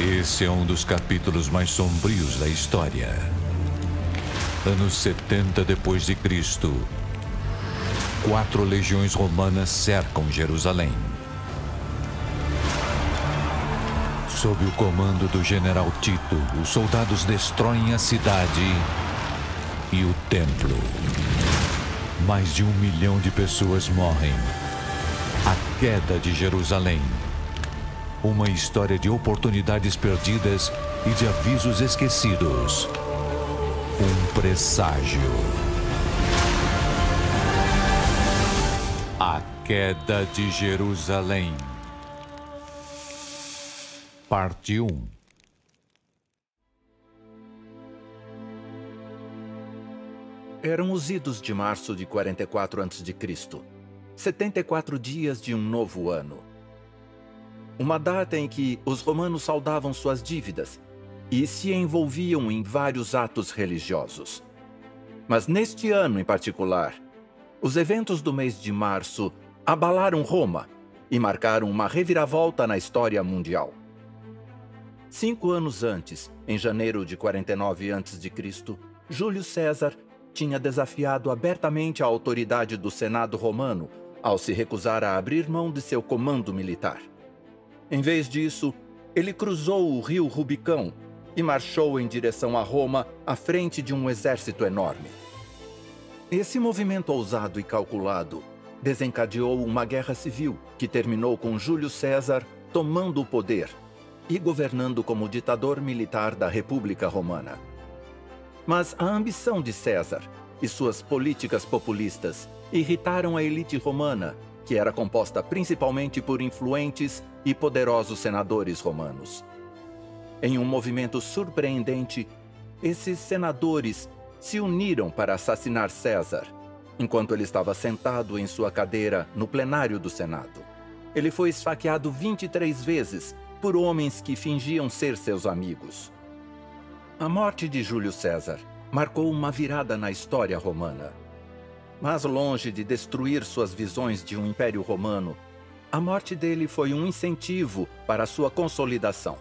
Esse é um dos capítulos mais sombrios da história. Anos 70 depois de Cristo, 4 legiões romanas cercam Jerusalém. Sob o comando do general Tito, os soldados destroem a cidade e o templo. Mais de 1 milhão de pessoas morrem. A queda de Jerusalém. Uma história de oportunidades perdidas e de avisos esquecidos. Um presságio. A queda de Jerusalém. Parte 1. Eram os idos de março de 44 a.C., 74 dias de um novo ano. Uma data em que os romanos saldavam suas dívidas e se envolviam em vários atos religiosos. Mas neste ano em particular, os eventos do mês de março abalaram Roma e marcaram uma reviravolta na história mundial. 5 anos antes, em janeiro de 49 a.C., Júlio César tinha desafiado abertamente a autoridade do Senado romano ao se recusar a abrir mão de seu comando militar. Em vez disso, ele cruzou o rio Rubicão e marchou em direção a Roma à frente de um exército enorme. Esse movimento ousado e calculado desencadeou uma guerra civil que terminou com Júlio César tomando o poder e governando como ditador militar da República Romana. Mas a ambição de César e suas políticas populistas irritaram a elite romana, que era composta principalmente por influentes e poderosos senadores romanos. Em um movimento surpreendente, esses senadores se uniram para assassinar César, enquanto ele estava sentado em sua cadeira no plenário do Senado. Ele foi esfaqueado 23 vezes por homens que fingiam ser seus amigos. A morte de Júlio César marcou uma virada na história romana. Mas longe de destruir suas visões de um império romano, a morte dele foi um incentivo para sua consolidação.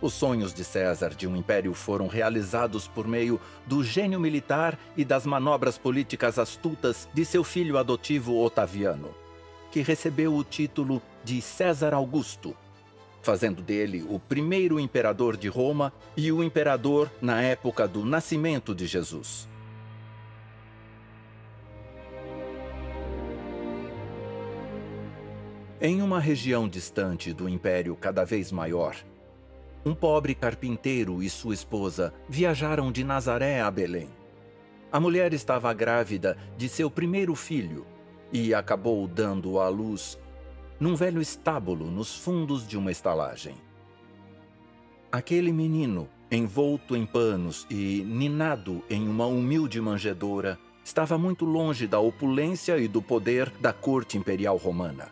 Os sonhos de César de um império foram realizados por meio do gênio militar e das manobras políticas astutas de seu filho adotivo Otaviano, que recebeu o título de César Augusto, fazendo dele o primeiro imperador de Roma e o imperador na época do nascimento de Jesus. Em uma região distante do império cada vez maior, um pobre carpinteiro e sua esposa viajaram de Nazaré a Belém. A mulher estava grávida de seu primeiro filho e acabou dando à luz num velho estábulo nos fundos de uma estalagem. Aquele menino, envolto em panos e ninado em uma humilde manjedoura, estava muito longe da opulência e do poder da corte imperial romana.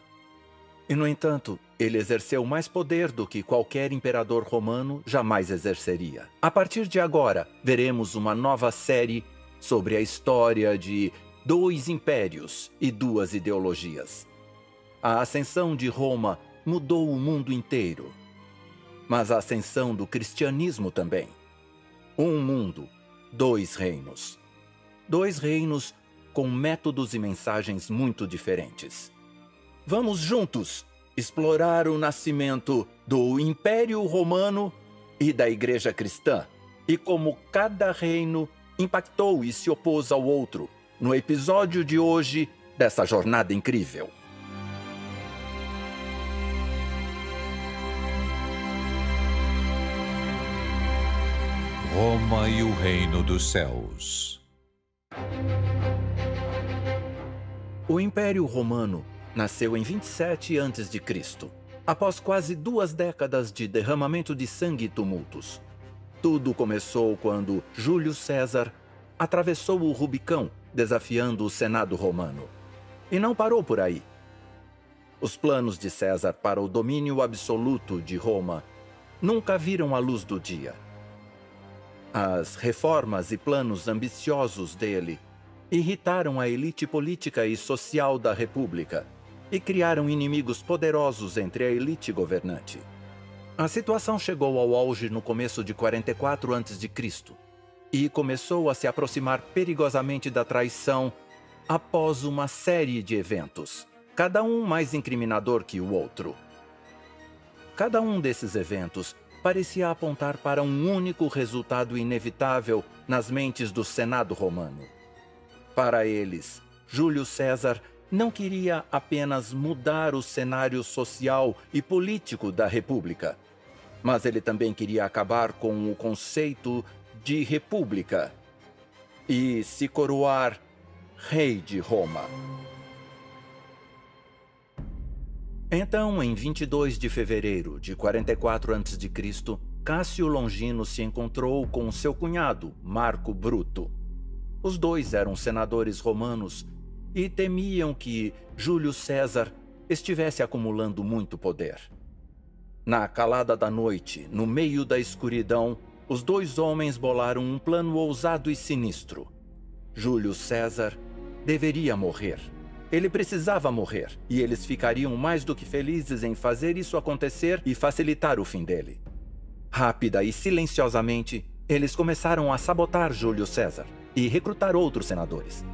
E, no entanto, ele exerceu mais poder do que qualquer imperador romano jamais exerceria. A partir de agora, veremos uma nova série sobre a história de 2 impérios e 2 ideologias. A ascensão de Roma mudou o mundo inteiro, mas a ascensão do cristianismo também. Um mundo, 2 reinos. 2 reinos com métodos e mensagens muito diferentes. Vamos juntos explorar o nascimento do Império Romano e da Igreja Cristã e como cada reino impactou e se opôs ao outro no episódio de hoje dessa jornada incrível. Roma e o Reino dos Céus. O Império Romano nasceu em 27 a.C., após quase 2 décadas de derramamento de sangue e tumultos. Tudo começou quando Júlio César atravessou o Rubicão, desafiando o Senado romano. E não parou por aí. Os planos de César para o domínio absoluto de Roma nunca viram a luz do dia. As reformas e planos ambiciosos dele irritaram a elite política e social da República e criaram inimigos poderosos entre a elite governante. A situação chegou ao auge no começo de 44 a.C. e começou a se aproximar perigosamente da traição após uma série de eventos, cada um mais incriminador que o outro. Cada um desses eventos parecia apontar para um único resultado inevitável nas mentes do Senado romano. Para eles, Júlio César não queria apenas mudar o cenário social e político da República, mas ele também queria acabar com o conceito de república e se coroar rei de Roma. Então, em 22 de fevereiro de 44 a.C., Cássio Longino se encontrou com seu cunhado, Marco Bruto. Os dois eram senadores romanos e temiam que Júlio César estivesse acumulando muito poder. Na calada da noite, no meio da escuridão, os dois homens bolaram um plano ousado e sinistro. Júlio César deveria morrer. Ele precisava morrer, e eles ficariam mais do que felizes em fazer isso acontecer e facilitar o fim dele. Rápida e silenciosamente, eles começaram a sabotar Júlio César e recrutar outros senadores.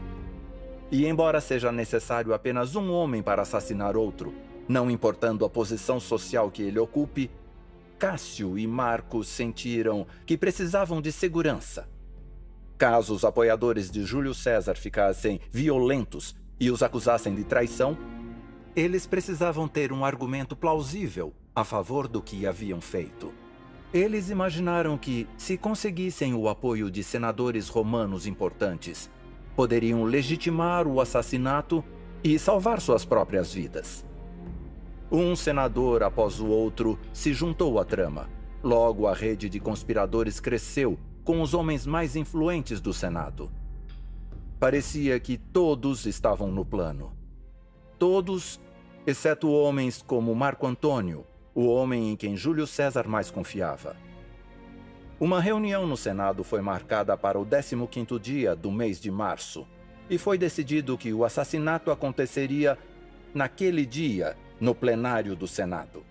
E embora seja necessário apenas um homem para assassinar outro, não importando a posição social que ele ocupe, Cássio e Marco sentiram que precisavam de segurança. Caso os apoiadores de Júlio César ficassem violentos e os acusassem de traição, eles precisavam ter um argumento plausível a favor do que haviam feito. Eles imaginaram que, se conseguissem o apoio de senadores romanos importantes, poderiam legitimar o assassinato e salvar suas próprias vidas. Um senador após o outro se juntou à trama. Logo, a rede de conspiradores cresceu com os homens mais influentes do Senado. Parecia que todos estavam no plano. Todos, exceto homens como Marco Antônio, o homem em quem Júlio César mais confiava. Uma reunião no Senado foi marcada para o 15º dia do mês de março, e foi decidido que o assassinato aconteceria naquele dia, no plenário do Senado.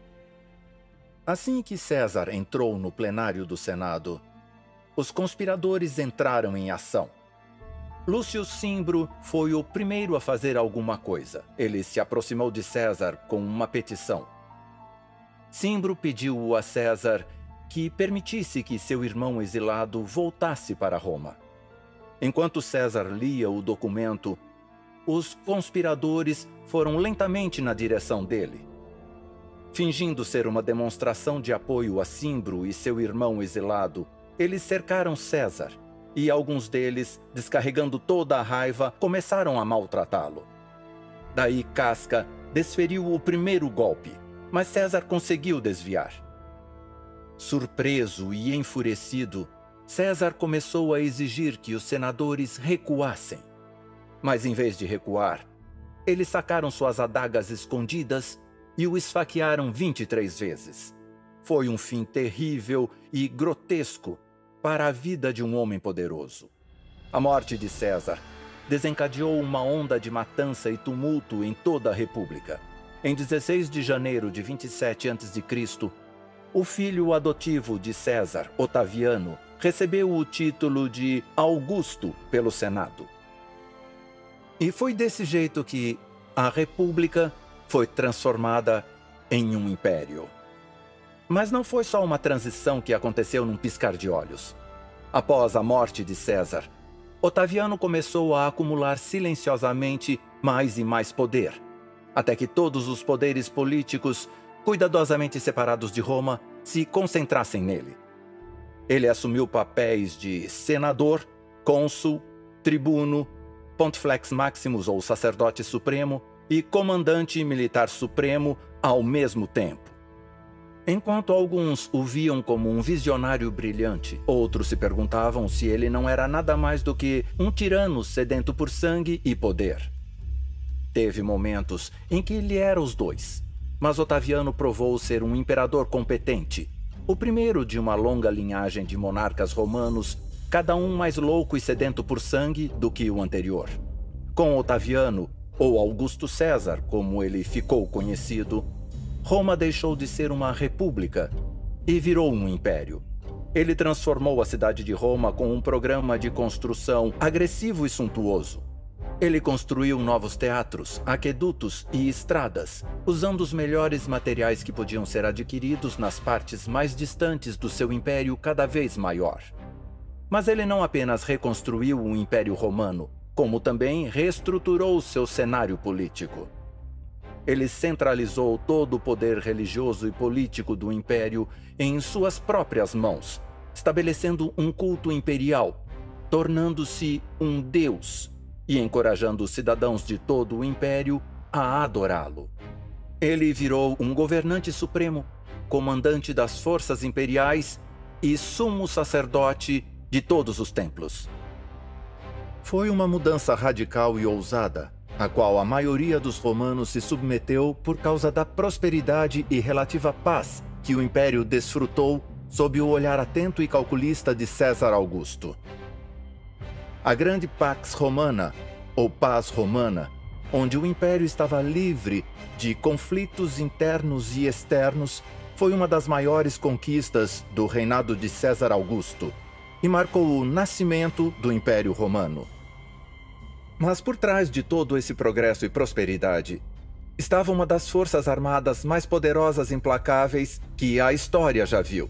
Assim que César entrou no plenário do Senado, os conspiradores entraram em ação. Lúcio Cimbro foi o primeiro a fazer alguma coisa. Ele se aproximou de César com uma petição. Cimbro pediu a César que permitisse que seu irmão exilado voltasse para Roma. Enquanto César lia o documento, os conspiradores foram lentamente na direção dele. Fingindo ser uma demonstração de apoio a Cimbro e seu irmão exilado, eles cercaram César, e alguns deles, descarregando toda a raiva, começaram a maltratá-lo. Daí Casca desferiu o primeiro golpe, mas César conseguiu desviar. Surpreso e enfurecido, César começou a exigir que os senadores recuassem. Mas em vez de recuar, eles sacaram suas adagas escondidas e o esfaquearam 23 vezes. Foi um fim terrível e grotesco para a vida de um homem poderoso. A morte de César desencadeou uma onda de matança e tumulto em toda a República. Em 16 de janeiro de 27 a.C., o filho adotivo de César, Otaviano, recebeu o título de Augusto pelo Senado. E foi desse jeito que a República foi transformada em um império. Mas não foi só uma transição que aconteceu num piscar de olhos. Após a morte de César, Otaviano começou a acumular silenciosamente mais e mais poder, até que todos os poderes políticos, cuidadosamente separados de Roma, se concentrassem nele. Ele assumiu papéis de senador, cônsul, tribuno, Pontifex Maximus ou sacerdote supremo e comandante militar supremo ao mesmo tempo. Enquanto alguns o viam como um visionário brilhante, outros se perguntavam se ele não era nada mais do que um tirano sedento por sangue e poder. Teve momentos em que ele era os dois, mas Otaviano provou ser um imperador competente, o primeiro de uma longa linhagem de monarcas romanos, cada um mais louco e sedento por sangue do que o anterior. Com Otaviano, ou Augusto César, como ele ficou conhecido, Roma deixou de ser uma república e virou um império. Ele transformou a cidade de Roma com um programa de construção agressivo e suntuoso. Ele construiu novos teatros, aquedutos e estradas, usando os melhores materiais que podiam ser adquiridos nas partes mais distantes do seu império cada vez maior. Mas ele não apenas reconstruiu o Império Romano, como também reestruturou seu cenário político. Ele centralizou todo o poder religioso e político do império em suas próprias mãos, estabelecendo um culto imperial, tornando-se um deus e encorajando os cidadãos de todo o império a adorá-lo. Ele virou um governante supremo, comandante das forças imperiais e sumo sacerdote de todos os templos. Foi uma mudança radical e ousada, a qual a maioria dos romanos se submeteu por causa da prosperidade e relativa paz que o império desfrutou sob o olhar atento e calculista de César Augusto. A grande Pax Romana, ou Paz Romana, onde o império estava livre de conflitos internos e externos, foi uma das maiores conquistas do reinado de César Augusto e marcou o nascimento do Império Romano. Mas por trás de todo esse progresso e prosperidade, estava uma das forças armadas mais poderosas e implacáveis que a história já viu.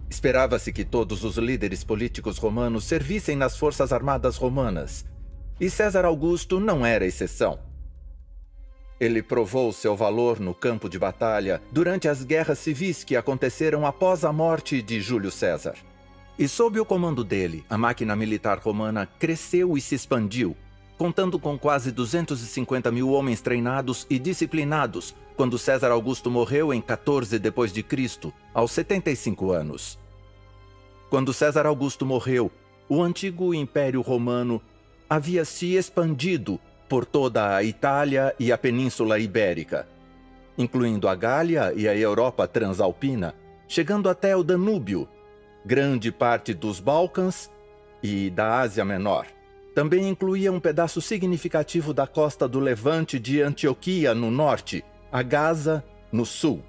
Esperava-se que todos os líderes políticos romanos servissem nas forças armadas romanas, e César Augusto não era exceção. Ele provou seu valor no campo de batalha durante as guerras civis que aconteceram após a morte de Júlio César. E sob o comando dele, a máquina militar romana cresceu e se expandiu, contando com quase 250 mil homens treinados e disciplinados quando César Augusto morreu em 14 d.C., aos 75 anos. Quando César Augusto morreu, o antigo Império Romano havia se expandido por toda a Itália e a Península Ibérica, incluindo a Gália e a Europa Transalpina, chegando até o Danúbio, grande parte dos Balcãs e da Ásia Menor. Também incluía um pedaço significativo da costa do Levante de Antioquia, no norte, a Gaza, no sul.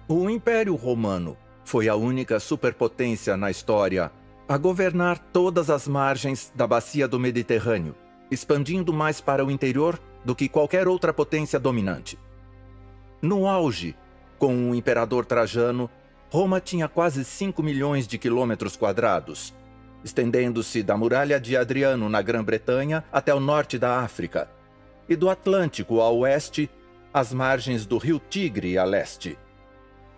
O Império Romano foi a única superpotência na história a governar todas as margens da bacia do Mediterrâneo, expandindo mais para o interior do que qualquer outra potência dominante. No auge, com o imperador Trajano, Roma tinha quase 5 milhões de quilômetros quadrados, estendendo-se da muralha de Adriano na Grã-Bretanha até o norte da África, e do Atlântico a oeste, às margens do rio Tigre a leste,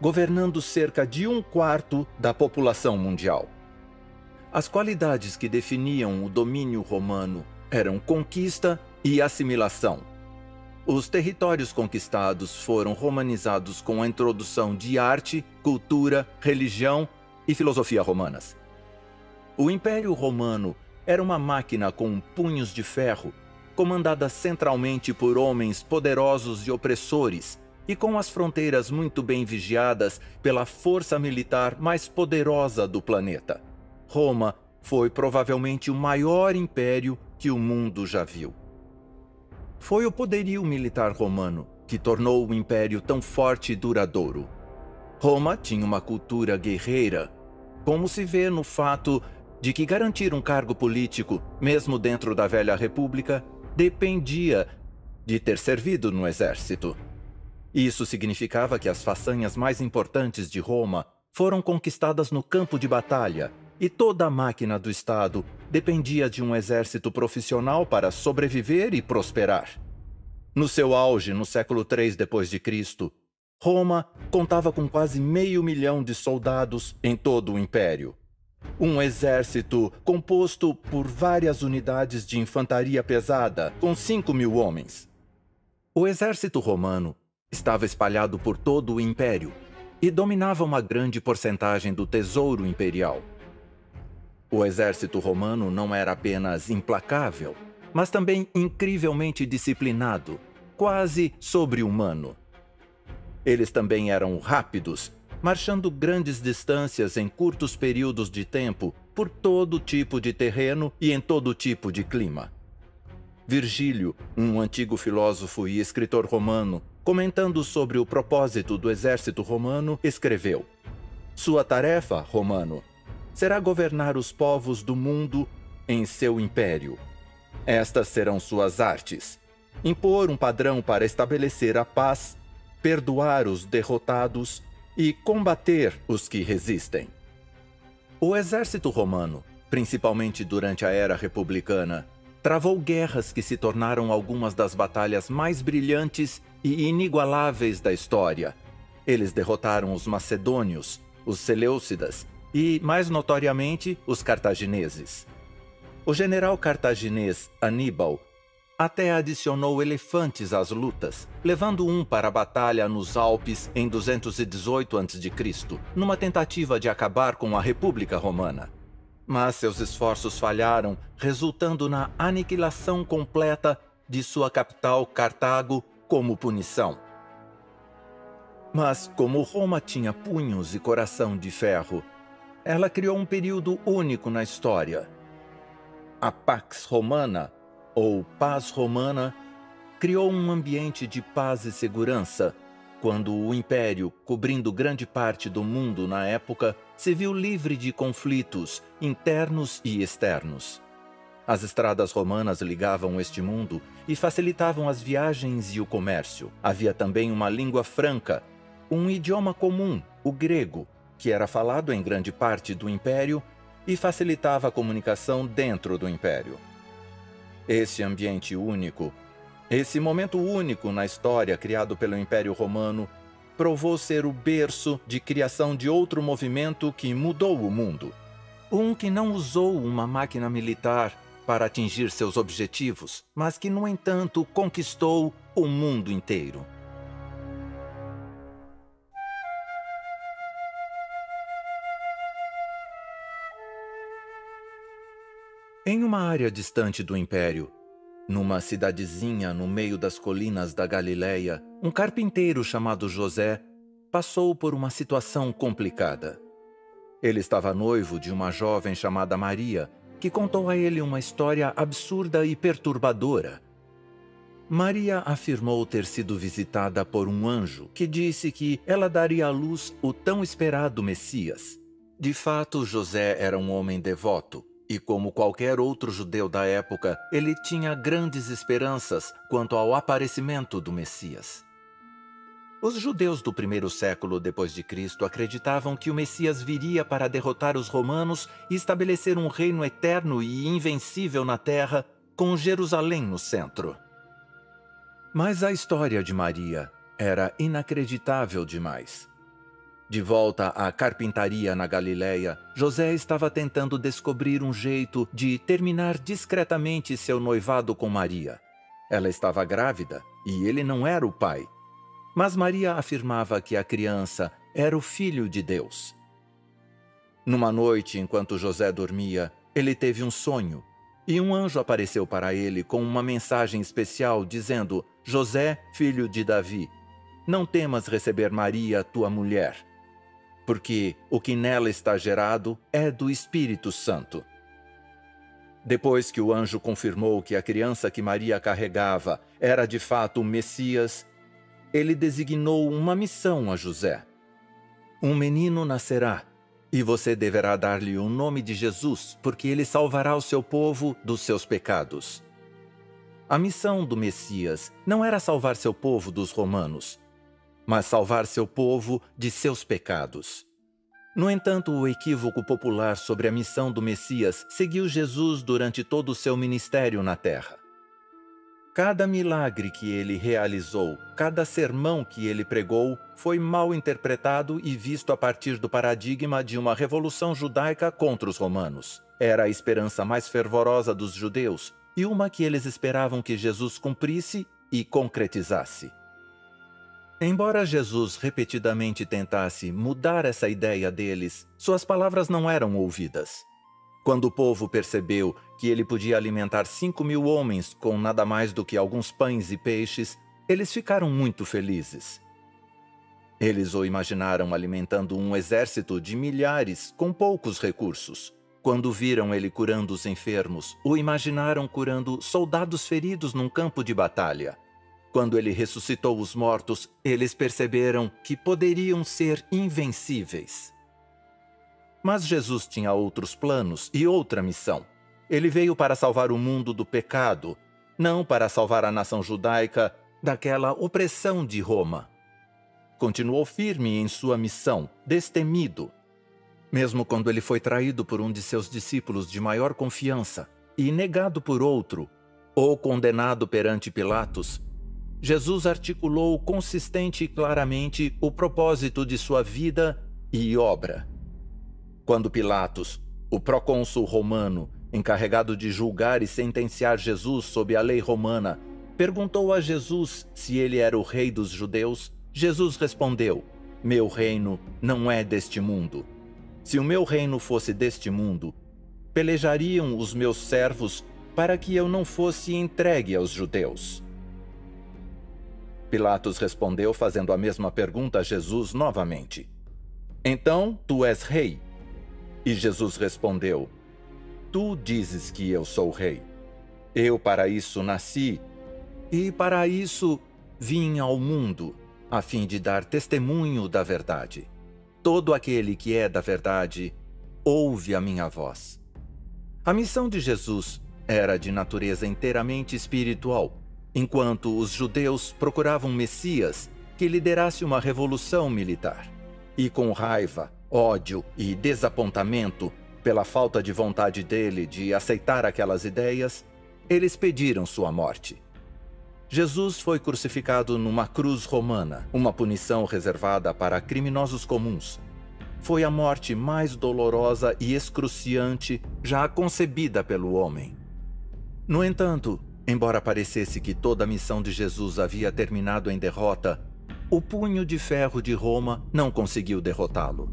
governando cerca de 1/4 da população mundial. As qualidades que definiam o domínio romano eram conquista e assimilação. Os territórios conquistados foram romanizados com a introdução de arte, cultura, religião e filosofia romanas. O Império Romano era uma máquina com punhos de ferro, comandada centralmente por homens poderosos e opressores, e com as fronteiras muito bem vigiadas pela força militar mais poderosa do planeta. Roma foi provavelmente o maior império que o mundo já viu. Foi o poderio militar romano que tornou o império tão forte e duradouro. Roma tinha uma cultura guerreira, como se vê no fato de que garantir um cargo político, mesmo dentro da velha república, dependia de ter servido no exército. Isso significava que as façanhas mais importantes de Roma foram conquistadas no campo de batalha, e toda a máquina do Estado dependia de um exército profissional para sobreviver e prosperar. No seu auge, no século III d.C., Roma contava com quase 500 mil de soldados em todo o império. Um exército composto por várias unidades de infantaria pesada, com 5 mil homens. O exército romano estava espalhado por todo o império e dominava uma grande porcentagem do tesouro imperial. O exército romano não era apenas implacável, mas também incrivelmente disciplinado, quase sobre-humano. Eles também eram rápidos, marchando grandes distâncias em curtos períodos de tempo por todo tipo de terreno e em todo tipo de clima. Virgílio, um antigo filósofo e escritor romano, Comentando sobre o propósito do exército romano, escreveu: "Sua tarefa, romano, será governar os povos do mundo em seu império. Estas serão suas artes: impor um padrão para estabelecer a paz, perdoar os derrotados e combater os que resistem." O exército romano, principalmente durante a era republicana, travou guerras que se tornaram algumas das batalhas mais brilhantes e inigualáveis da história. Eles derrotaram os macedônios, os seleucidas e, mais notoriamente, os cartagineses. O general cartaginês Aníbal até adicionou elefantes às lutas, levando um para a batalha nos Alpes em 218 a.C., numa tentativa de acabar com a República Romana. Mas seus esforços falharam, resultando na aniquilação completa de sua capital, Cartago, como punição. Mas, como Roma tinha punhos e coração de ferro, ela criou um período único na história. A Pax Romana, ou Paz Romana, criou um ambiente de paz e segurança, quando o Império, cobrindo grande parte do mundo na época, se viu livre de conflitos internos e externos. As estradas romanas ligavam este mundo e facilitavam as viagens e o comércio. Havia também uma língua franca, um idioma comum, o grego, que era falado em grande parte do Império e facilitava a comunicação dentro do Império. Esse ambiente único, esse momento único na história criado pelo Império Romano, provou ser o berço de criação de outro movimento que mudou o mundo. Um que não usou uma máquina militar para atingir seus objetivos, mas que, no entanto, conquistou o mundo inteiro. Em uma área distante do Império, numa cidadezinha no meio das colinas da Galileia, um carpinteiro chamado José passou por uma situação complicada. Ele estava noivo de uma jovem chamada Maria, que contou a ele uma história absurda e perturbadora. Maria afirmou ter sido visitada por um anjo que disse que ela daria à luz o tão esperado Messias. De fato, José era um homem devoto. E como qualquer outro judeu da época, ele tinha grandes esperanças quanto ao aparecimento do Messias. Os judeus do primeiro século depois de Cristo acreditavam que o Messias viria para derrotar os romanos e estabelecer um reino eterno e invencível na terra, com Jerusalém no centro. Mas a história de Maria era inacreditável demais. De volta à carpintaria na Galileia, José estava tentando descobrir um jeito de terminar discretamente seu noivado com Maria. Ela estava grávida e ele não era o pai. Mas Maria afirmava que a criança era o filho de Deus. Numa noite, enquanto José dormia, ele teve um sonho, e um anjo apareceu para ele com uma mensagem especial dizendo: "José, filho de Davi, não temas receber Maria, tua mulher, porque o que nela está gerado é do Espírito Santo." Depois que o anjo confirmou que a criança que Maria carregava era de fato o Messias, ele designou uma missão a José. "Um menino nascerá, e você deverá dar-lhe o nome de Jesus, porque ele salvará o seu povo dos seus pecados." A missão do Messias não era salvar seu povo dos romanos, mas salvar seu povo de seus pecados. No entanto, o equívoco popular sobre a missão do Messias seguiu Jesus durante todo o seu ministério na terra. Cada milagre que ele realizou, cada sermão que ele pregou, foi mal interpretado e visto a partir do paradigma de uma revolução judaica contra os romanos. Era a esperança mais fervorosa dos judeus e uma que eles esperavam que Jesus cumprisse e concretizasse. Embora Jesus repetidamente tentasse mudar essa ideia deles, suas palavras não eram ouvidas. Quando o povo percebeu que ele podia alimentar 5.000 homens com nada mais do que alguns pães e peixes, eles ficaram muito felizes. Eles o imaginaram alimentando um exército de milhares com poucos recursos. Quando viram ele curando os enfermos, o imaginaram curando soldados feridos num campo de batalha. Quando ele ressuscitou os mortos, eles perceberam que poderiam ser invencíveis. Mas Jesus tinha outros planos e outra missão. Ele veio para salvar o mundo do pecado, não para salvar a nação judaica daquela opressão de Roma. Continuou firme em sua missão, destemido. Mesmo quando ele foi traído por um de seus discípulos de maior confiança e negado por outro, ou condenado perante Pilatos, Jesus articulou consistente e claramente o propósito de sua vida e obra. Quando Pilatos, o procônsul romano, encarregado de julgar e sentenciar Jesus sob a lei romana, perguntou a Jesus se ele era o rei dos judeus, Jesus respondeu: "Meu reino não é deste mundo. Se o meu reino fosse deste mundo, pelejariam os meus servos para que eu não fosse entregue aos judeus." Pilatos respondeu fazendo a mesma pergunta a Jesus novamente: "Então tu és rei?" E Jesus respondeu: "Tu dizes que eu sou rei. Eu para isso nasci e para isso vim ao mundo, a fim de dar testemunho da verdade. Todo aquele que é da verdade ouve a minha voz." A missão de Jesus era de natureza inteiramente espiritual, enquanto os judeus procuravam um Messias que liderasse uma revolução militar. E com raiva, ódio e desapontamento pela falta de vontade dele de aceitar aquelas ideias, eles pediram sua morte. Jesus foi crucificado numa cruz romana, uma punição reservada para criminosos comuns. Foi a morte mais dolorosa e excruciante já concebida pelo homem. No entanto, embora parecesse que toda a missão de Jesus havia terminado em derrota, o punho de ferro de Roma não conseguiu derrotá-lo.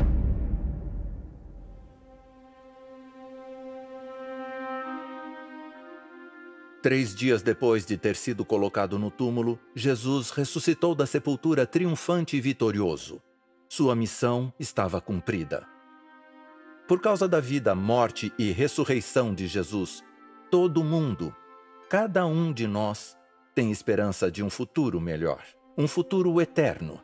Três dias depois de ter sido colocado no túmulo, Jesus ressuscitou da sepultura triunfante e vitorioso. Sua missão estava cumprida. Por causa da vida, morte e ressurreição de Jesus, todo mundo, cada um de nós, tem esperança de um futuro melhor, um futuro eterno.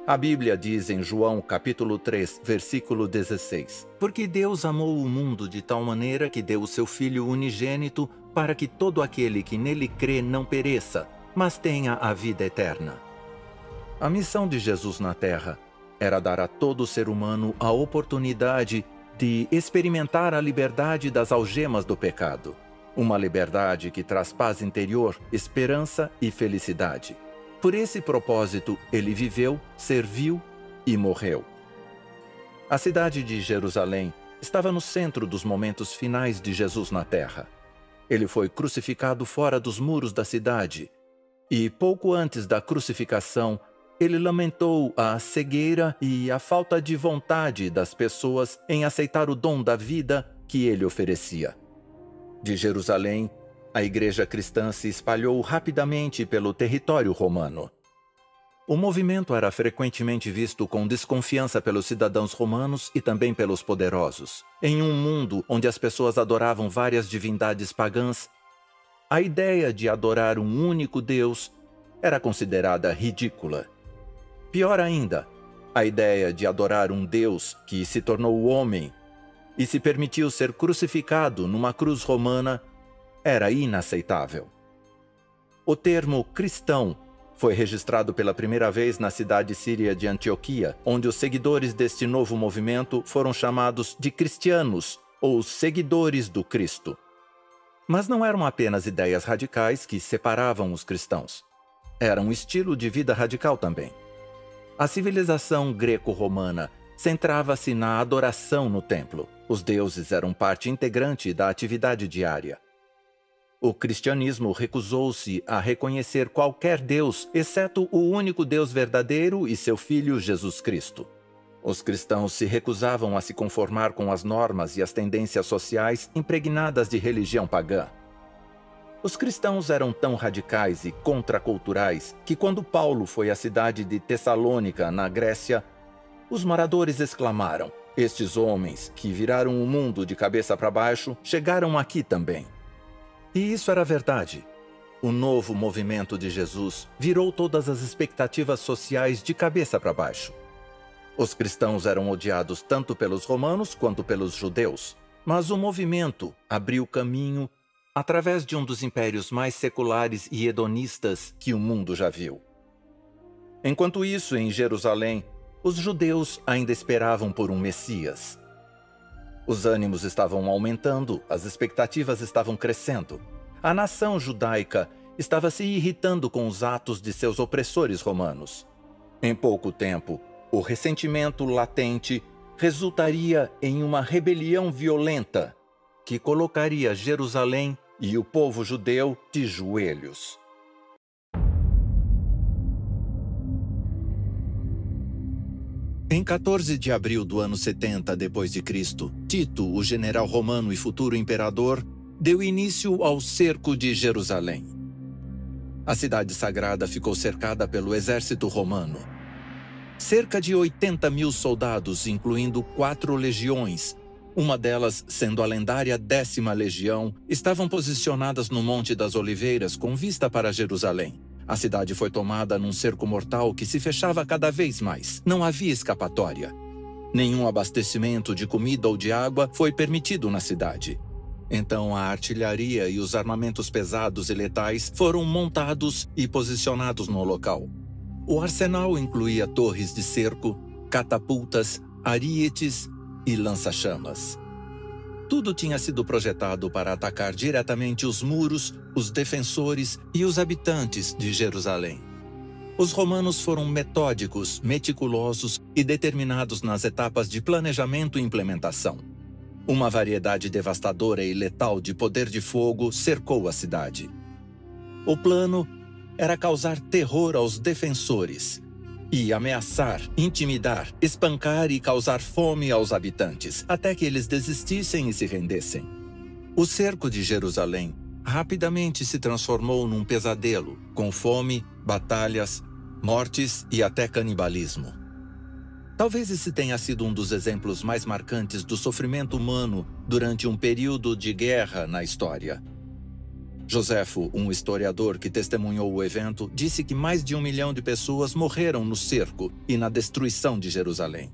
A Bíblia diz em João capítulo 3, versículo 16: "Porque Deus amou o mundo de tal maneira que deu o seu Filho unigênito para que todo aquele que nele crê não pereça, mas tenha a vida eterna." A missão de Jesus na Terra era dar a todo ser humano a oportunidade de experimentar a liberdade das algemas do pecado. Uma liberdade que traz paz interior, esperança e felicidade. Por esse propósito, ele viveu, serviu e morreu. A cidade de Jerusalém estava no centro dos momentos finais de Jesus na Terra. Ele foi crucificado fora dos muros da cidade, e pouco antes da crucificação, ele lamentou a cegueira e a falta de vontade das pessoas em aceitar o dom da vida que ele oferecia. De Jerusalém, a igreja cristã se espalhou rapidamente pelo território romano. O movimento era frequentemente visto com desconfiança pelos cidadãos romanos e também pelos poderosos. Em um mundo onde as pessoas adoravam várias divindades pagãs, a ideia de adorar um único Deus era considerada ridícula. Pior ainda, a ideia de adorar um Deus que se tornou homem e se permitiu ser crucificado numa cruz romana era inaceitável. O termo cristão foi registrado pela primeira vez na cidade síria de Antioquia, onde os seguidores deste novo movimento foram chamados de cristianos ou seguidores do Cristo. Mas não eram apenas ideias radicais que separavam os cristãos. Era um estilo de vida radical também. A civilização greco-romana centrava-se na adoração no templo. Os deuses eram parte integrante da atividade diária. O cristianismo recusou-se a reconhecer qualquer Deus, exceto o único Deus verdadeiro e seu Filho Jesus Cristo. Os cristãos se recusavam a se conformar com as normas e as tendências sociais impregnadas de religião pagã. Os cristãos eram tão radicais e contraculturais que, quando Paulo foi à cidade de Tessalônica, na Grécia, os moradores exclamaram: "Estes homens, que viraram o mundo de cabeça para baixo, chegaram aqui também." E isso era verdade. O novo movimento de Jesus virou todas as expectativas sociais de cabeça para baixo. Os cristãos eram odiados tanto pelos romanos quanto pelos judeus, mas o movimento abriu caminho através de um dos impérios mais seculares e hedonistas que o mundo já viu. Enquanto isso, em Jerusalém, os judeus ainda esperavam por um Messias. Os ânimos estavam aumentando, as expectativas estavam crescendo. A nação judaica estava se irritando com os atos de seus opressores romanos. Em pouco tempo, o ressentimento latente resultaria em uma rebelião violenta que colocaria Jerusalém e o povo judeu de joelhos. Em 14 de abril do ano 70 d.C., Tito, o general romano e futuro imperador, deu início ao cerco de Jerusalém. A cidade sagrada ficou cercada pelo exército romano. Cerca de 80.000 soldados, incluindo 4 legiões, uma delas sendo a lendária 10ª Legião, estavam posicionadas no Monte das Oliveiras com vista para Jerusalém. A cidade foi tomada num cerco mortal que se fechava cada vez mais. Não havia escapatória. Nenhum abastecimento de comida ou de água foi permitido na cidade. Então a artilharia e os armamentos pesados e letais foram montados e posicionados no local. O arsenal incluía torres de cerco, catapultas, arietes e lança-chamas. Tudo tinha sido projetado para atacar diretamente os muros, os defensores e os habitantes de Jerusalém. Os romanos foram metódicos, meticulosos e determinados nas etapas de planejamento e implementação. Uma variedade devastadora e letal de poder de fogo cercou a cidade. O plano era causar terror aos defensores e ameaçar, intimidar, espancar e causar fome aos habitantes, até que eles desistissem e se rendessem. O cerco de Jerusalém rapidamente se transformou num pesadelo, com fome, batalhas, mortes e até canibalismo. Talvez esse tenha sido um dos exemplos mais marcantes do sofrimento humano durante um período de guerra na história. Joséfo, um historiador que testemunhou o evento, disse que mais de 1 milhão de pessoas morreram no cerco e na destruição de Jerusalém.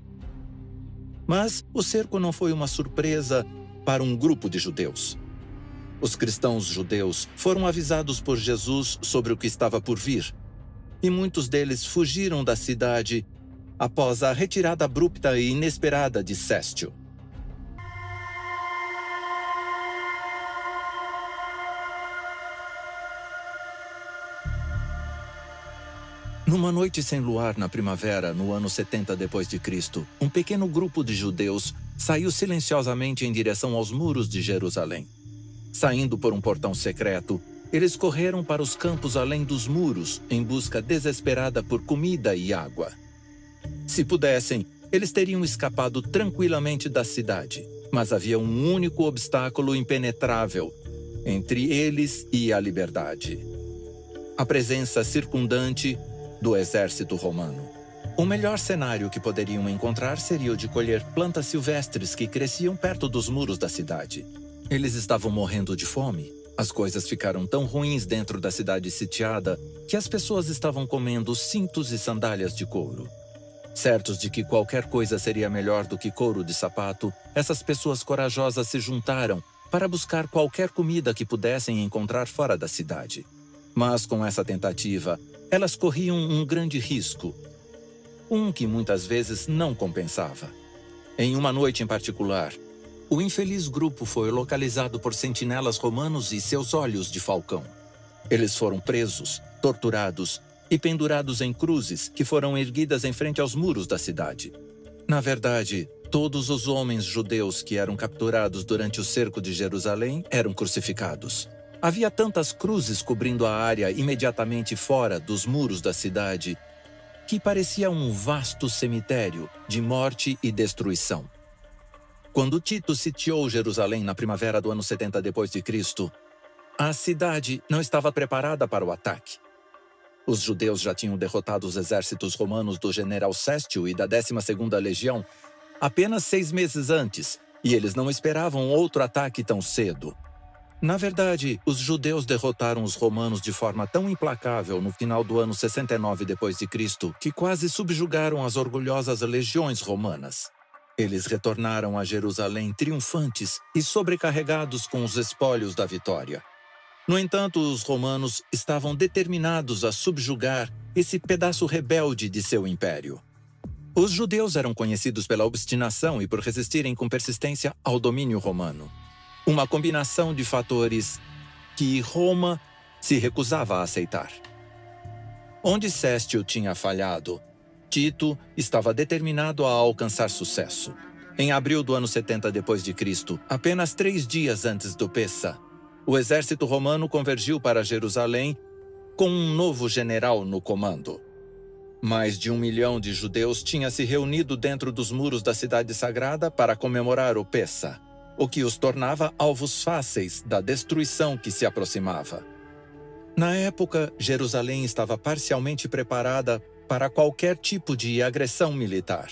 Mas o cerco não foi uma surpresa para um grupo de judeus. Os cristãos judeus foram avisados por Jesus sobre o que estava por vir, e muitos deles fugiram da cidade após a retirada abrupta e inesperada de Céstio. Numa noite sem luar na primavera, no ano 70 d.C., um pequeno grupo de judeus saiu silenciosamente em direção aos muros de Jerusalém. Saindo por um portão secreto, eles correram para os campos além dos muros, em busca desesperada por comida e água. Se pudessem, eles teriam escapado tranquilamente da cidade, mas havia um único obstáculo impenetrável entre eles e a liberdade: a presença circundante do exército romano. O melhor cenário que poderiam encontrar seria o de colher plantas silvestres que cresciam perto dos muros da cidade. Eles estavam morrendo de fome. As coisas ficaram tão ruins dentro da cidade sitiada que as pessoas estavam comendo cintos e sandálias de couro. Certos de que qualquer coisa seria melhor do que couro de sapato, essas pessoas corajosas se juntaram para buscar qualquer comida que pudessem encontrar fora da cidade. Mas com essa tentativa, elas corriam um grande risco, um que muitas vezes não compensava. Em uma noite em particular, o infeliz grupo foi localizado por sentinelas romanos e seus olhos de falcão. Eles foram presos, torturados e pendurados em cruzes que foram erguidas em frente aos muros da cidade. Na verdade, todos os homens judeus que eram capturados durante o cerco de Jerusalém eram crucificados. Havia tantas cruzes cobrindo a área imediatamente fora dos muros da cidade que parecia um vasto cemitério de morte e destruição. Quando Tito sitiou Jerusalém na primavera do ano 70 d.C., a cidade não estava preparada para o ataque. Os judeus já tinham derrotado os exércitos romanos do general Céstio e da 12ª Legião apenas 6 meses antes, e eles não esperavam outro ataque tão cedo. Na verdade, os judeus derrotaram os romanos de forma tão implacável no final do ano 69 d.C. que quase subjugaram as orgulhosas legiões romanas. Eles retornaram a Jerusalém triunfantes e sobrecarregados com os espólios da vitória. No entanto, os romanos estavam determinados a subjugar esse pedaço rebelde de seu império. Os judeus eram conhecidos pela obstinação e por resistirem com persistência ao domínio romano. Uma combinação de fatores que Roma se recusava a aceitar. Onde Sestio tinha falhado, Tito estava determinado a alcançar sucesso. Em abril do ano 70 d.C., apenas 3 dias antes do Pessa, o exército romano convergiu para Jerusalém com um novo general no comando. Mais de 1 milhão de judeus tinha se reunido dentro dos muros da cidade sagrada para comemorar o Pessa, o que os tornava alvos fáceis da destruição que se aproximava. Na época, Jerusalém estava parcialmente preparada para qualquer tipo de agressão militar.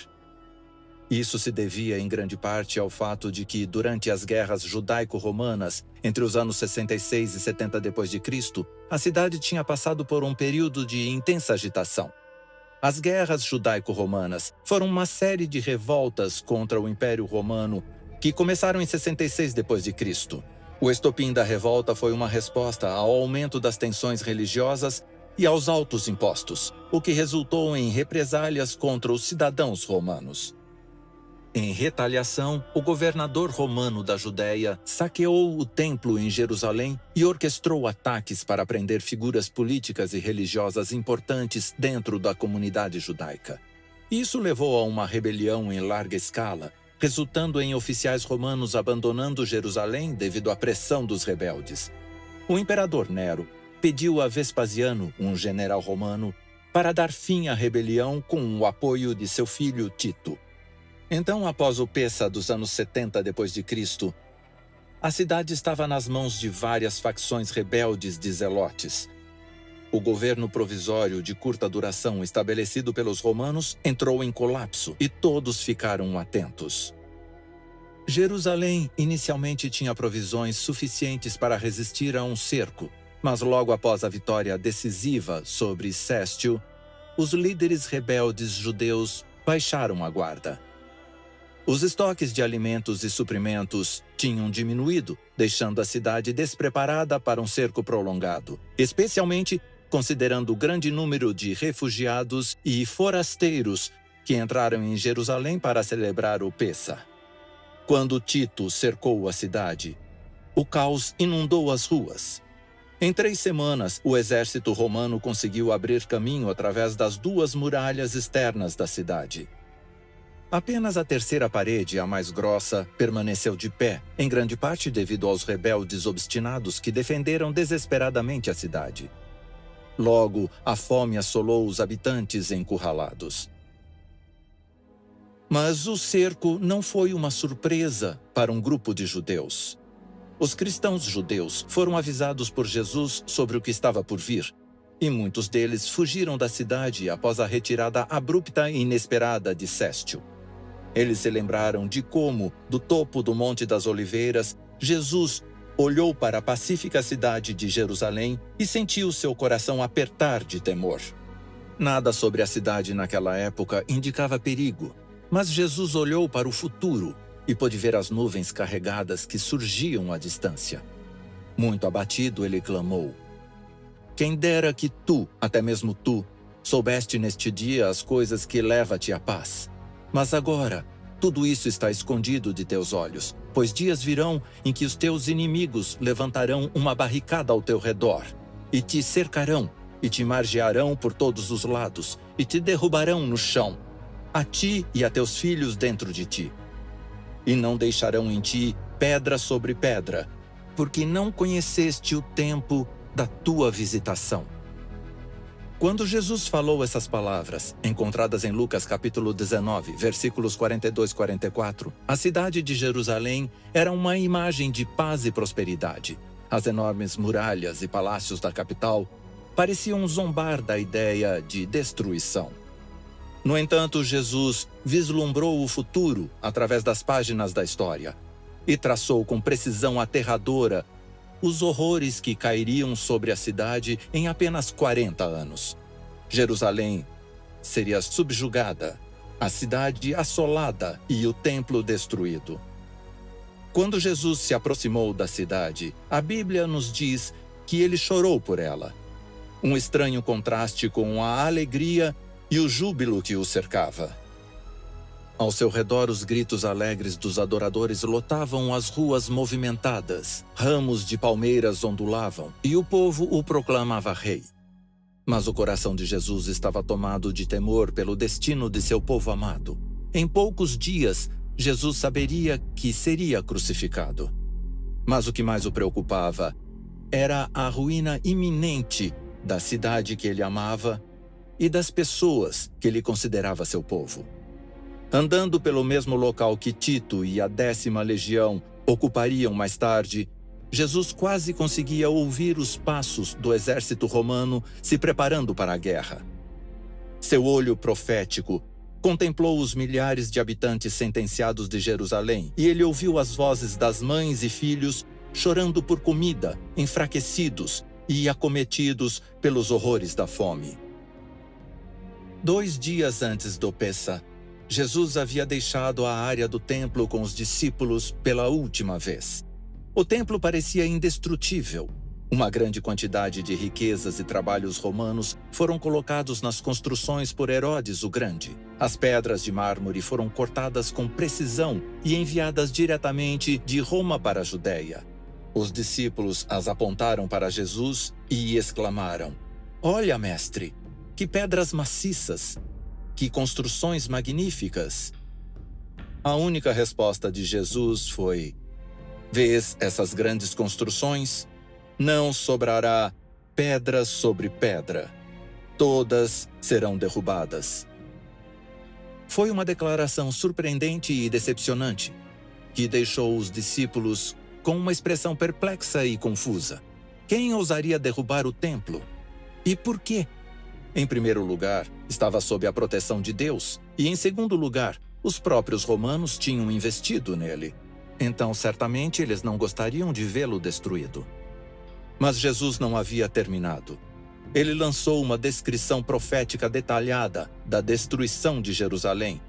Isso se devia em grande parte ao fato de que, durante as guerras judaico-romanas, entre os anos 66 e 70 d.C., a cidade tinha passado por um período de intensa agitação. As guerras judaico-romanas foram uma série de revoltas contra o Império Romano que começaram em 66 d.C. O estopim da revolta foi uma resposta ao aumento das tensões religiosas e aos altos impostos, o que resultou em represálias contra os cidadãos romanos. Em retaliação, o governador romano da Judéia saqueou o templo em Jerusalém e orquestrou ataques para prender figuras políticas e religiosas importantes dentro da comunidade judaica. Isso levou a uma rebelião em larga escala, resultando em oficiais romanos abandonando Jerusalém devido à pressão dos rebeldes. O imperador Nero pediu a Vespasiano, um general romano, para dar fim à rebelião com o apoio de seu filho Tito. Então, após o Pessa dos anos 70 d.C., a cidade estava nas mãos de várias facções rebeldes de zelotes. O governo provisório de curta duração estabelecido pelos romanos entrou em colapso e todos ficaram atentos. Jerusalém inicialmente tinha provisões suficientes para resistir a um cerco, mas logo após a vitória decisiva sobre Sestio, os líderes rebeldes judeus baixaram a guarda. Os estoques de alimentos e suprimentos tinham diminuído, deixando a cidade despreparada para um cerco prolongado, especialmente considerando o grande número de refugiados e forasteiros que entraram em Jerusalém para celebrar o Pessa. Quando Tito cercou a cidade, o caos inundou as ruas. Em 3 semanas, o exército romano conseguiu abrir caminho através das 2 muralhas externas da cidade. Apenas a terceira parede, a mais grossa, permaneceu de pé, em grande parte devido aos rebeldes obstinados que defenderam desesperadamente a cidade. Logo, a fome assolou os habitantes encurralados. Mas o cerco não foi uma surpresa para um grupo de judeus. Os cristãos judeus foram avisados por Jesus sobre o que estava por vir, e muitos deles fugiram da cidade após a retirada abrupta e inesperada de Sestio. Eles se lembraram de como, do topo do Monte das Oliveiras, Jesus olhou para a pacífica cidade de Jerusalém e sentiu seu coração apertar de temor. Nada sobre a cidade naquela época indicava perigo, mas Jesus olhou para o futuro e pôde ver as nuvens carregadas que surgiam à distância. Muito abatido, ele clamou: "Quem dera que tu, até mesmo tu, soubeste neste dia as coisas que levam-te à paz. Mas agora, tudo isso está escondido de teus olhos, pois dias virão em que os teus inimigos levantarão uma barricada ao teu redor, e te cercarão, e te margearão por todos os lados, e te derrubarão no chão, a ti e a teus filhos dentro de ti. E não deixarão em ti pedra sobre pedra, porque não conheceste o tempo da tua visitação." Quando Jesus falou essas palavras, encontradas em Lucas capítulo 19, versículos 42 e 44, a cidade de Jerusalém era uma imagem de paz e prosperidade. As enormes muralhas e palácios da capital pareciam zombar da ideia de destruição. No entanto, Jesus vislumbrou o futuro através das páginas da história e traçou com precisão aterradora os horrores que cairiam sobre a cidade em apenas 40 anos. Jerusalém seria subjugada, a cidade assolada e o templo destruído. Quando Jesus se aproximou da cidade, a Bíblia nos diz que ele chorou por ela. Um estranho contraste com a alegria e o júbilo que o cercava. Ao seu redor, os gritos alegres dos adoradores lotavam as ruas movimentadas, ramos de palmeiras ondulavam e o povo o proclamava rei. Mas o coração de Jesus estava tomado de temor pelo destino de seu povo amado. Em poucos dias, Jesus saberia que seria crucificado. Mas o que mais o preocupava era a ruína iminente da cidade que ele amava e das pessoas que ele considerava seu povo. Andando pelo mesmo local que Tito e a 10ª Legião ocupariam mais tarde, Jesus quase conseguia ouvir os passos do exército romano se preparando para a guerra. Seu olho profético contemplou os milhares de habitantes sentenciados de Jerusalém e ele ouviu as vozes das mães e filhos chorando por comida, enfraquecidos e acometidos pelos horrores da fome. 2 dias antes do Pêssah, Jesus havia deixado a área do templo com os discípulos pela última vez. O templo parecia indestrutível. Uma grande quantidade de riquezas e trabalhos romanos foram colocados nas construções por Herodes o Grande. As pedras de mármore foram cortadas com precisão e enviadas diretamente de Roma para a Judéia. Os discípulos as apontaram para Jesus e exclamaram: "Olha, mestre, que pedras maciças! Que construções magníficas!" A única resposta de Jesus foi: "Vês essas grandes construções? Não sobrará pedra sobre pedra. Todas serão derrubadas." Foi uma declaração surpreendente e decepcionante, que deixou os discípulos com uma expressão perplexa e confusa. Quem ousaria derrubar o templo? E por quê? Em primeiro lugar, estava sob a proteção de Deus, e em segundo lugar, os próprios romanos tinham investido nele. Então, certamente, eles não gostariam de vê-lo destruído. Mas Jesus não havia terminado. Ele lançou uma descrição profética detalhada da destruição de Jerusalém,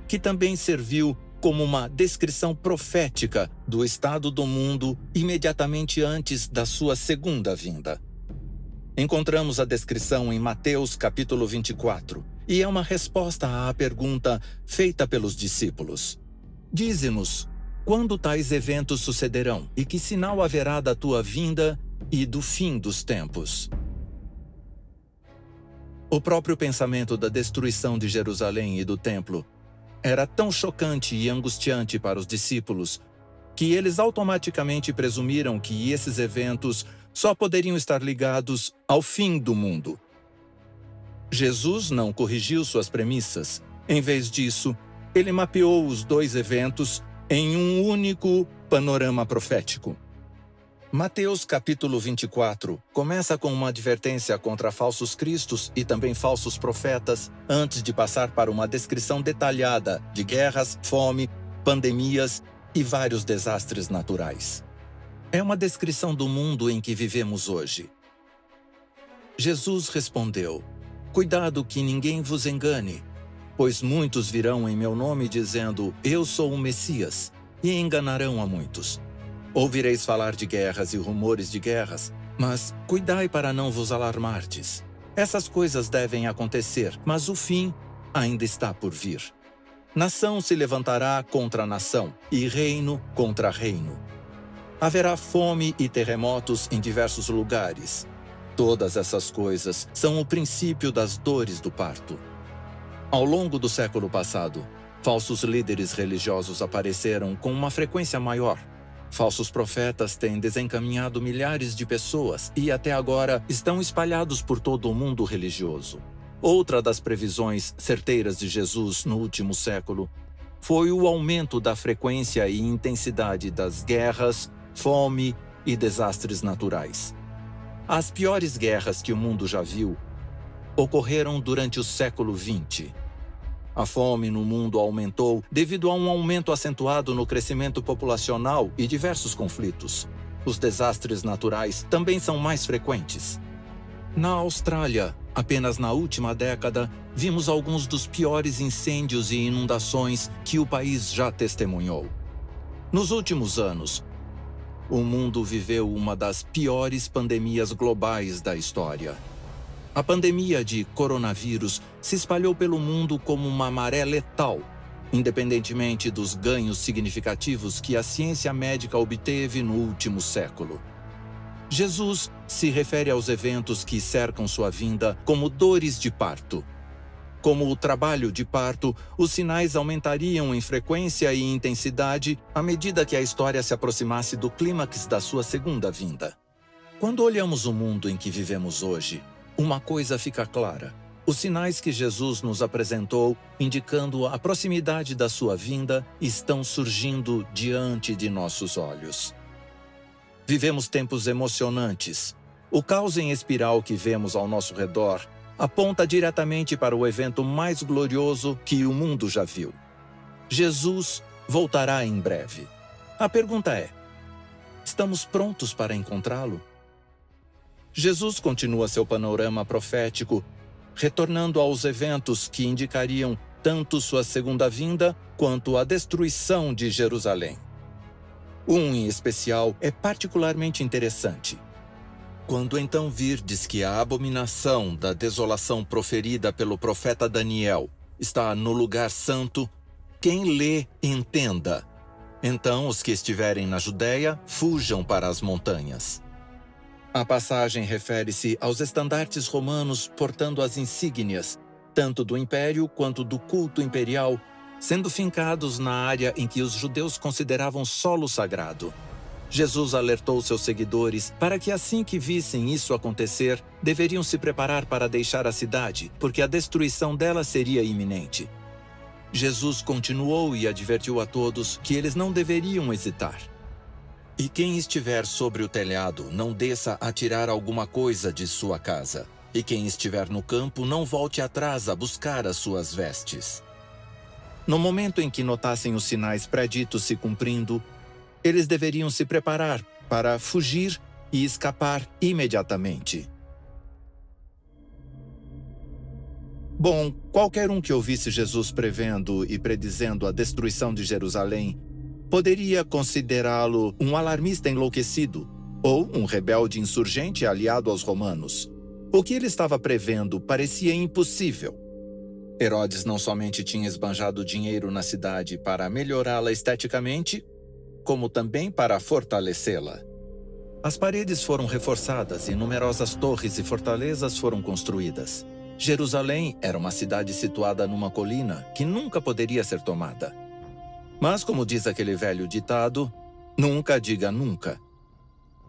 que também serviu como uma descrição profética do estado do mundo imediatamente antes da sua segunda vinda. Encontramos a descrição em Mateus capítulo 24, e é uma resposta à pergunta feita pelos discípulos. Dize-nos, quando tais eventos sucederão e que sinal haverá da tua vinda e do fim dos tempos? O próprio pensamento da destruição de Jerusalém e do templo era tão chocante e angustiante para os discípulos que eles automaticamente presumiram que esses eventos só poderiam estar ligados ao fim do mundo. Jesus não corrigiu suas premissas. Em vez disso, ele mapeou os 2 eventos em um único panorama profético. Mateus capítulo 24 começa com uma advertência contra falsos cristos e também falsos profetas, antes de passar para uma descrição detalhada de guerras, fome, pandemias e vários desastres naturais. É uma descrição do mundo em que vivemos hoje. Jesus respondeu: "Cuidado que ninguém vos engane, pois muitos virão em meu nome dizendo, 'Eu sou o Messias', e enganarão a muitos. Ouvireis falar de guerras e rumores de guerras, mas cuidai para não vos alarmardes. Essas coisas devem acontecer, mas o fim ainda está por vir. Nação se levantará contra nação, e reino contra reino. Haverá fome e terremotos em diversos lugares. Todas essas coisas são o princípio das dores do parto." Ao longo do século passado, falsos líderes religiosos apareceram com uma frequência maior. Falsos profetas têm desencaminhado milhares de pessoas e até agora estão espalhados por todo o mundo religioso. Outra das previsões certeiras de Jesus no último século foi o aumento da frequência e intensidade das guerras, fome e desastres naturais. As piores guerras que o mundo já viu ocorreram durante o século XX. A fome no mundo aumentou devido a um aumento acentuado no crescimento populacional e diversos conflitos. Os desastres naturais também são mais frequentes. Na Austrália, apenas na última década, vimos alguns dos piores incêndios e inundações que o país já testemunhou. Nos últimos anos, o mundo viveu uma das piores pandemias globais da história. A pandemia de coronavírus se espalhou pelo mundo como uma maré letal, independentemente dos ganhos significativos que a ciência médica obteve no último século. Jesus se refere aos eventos que cercam sua vinda como dores de parto. Como o trabalho de parto, os sinais aumentariam em frequência e intensidade à medida que a história se aproximasse do clímax da sua segunda vinda. Quando olhamos o mundo em que vivemos hoje, uma coisa fica clara. Os sinais que Jesus nos apresentou, indicando a proximidade da sua vinda, estão surgindo diante de nossos olhos. Vivemos tempos emocionantes. O caos em espiral que vemos ao nosso redor aponta diretamente para o evento mais glorioso que o mundo já viu. Jesus voltará em breve. A pergunta é: estamos prontos para encontrá-lo? Jesus continua seu panorama profético, retornando aos eventos que indicariam tanto sua segunda vinda quanto a destruição de Jerusalém. Um em especial é particularmente interessante. Quando então virdes que a abominação da desolação proferida pelo profeta Daniel está no lugar santo, quem lê, entenda. Então os que estiverem na Judéia, fujam para as montanhas. A passagem refere-se aos estandartes romanos portando as insígnias, tanto do império quanto do culto imperial, sendo fincados na área em que os judeus consideravam solo sagrado. Jesus alertou seus seguidores para que assim que vissem isso acontecer, deveriam se preparar para deixar a cidade, porque a destruição dela seria iminente. Jesus continuou e advertiu a todos que eles não deveriam hesitar. E quem estiver sobre o telhado, não desça a tirar alguma coisa de sua casa. E quem estiver no campo, não volte atrás a buscar as suas vestes. No momento em que notassem os sinais preditos se cumprindo, eles deveriam se preparar para fugir e escapar imediatamente. Bom, qualquer um que ouvisse Jesus prevendo e predizendo a destruição de Jerusalém poderia considerá-lo um alarmista enlouquecido ou um rebelde insurgente aliado aos romanos. O que ele estava prevendo parecia impossível. Herodes não somente tinha esbanjado dinheiro na cidade para melhorá-la esteticamente, como também para fortalecê-la. As paredes foram reforçadas e numerosas torres e fortalezas foram construídas. Jerusalém era uma cidade situada numa colina que nunca poderia ser tomada. Mas, como diz aquele velho ditado, nunca diga nunca.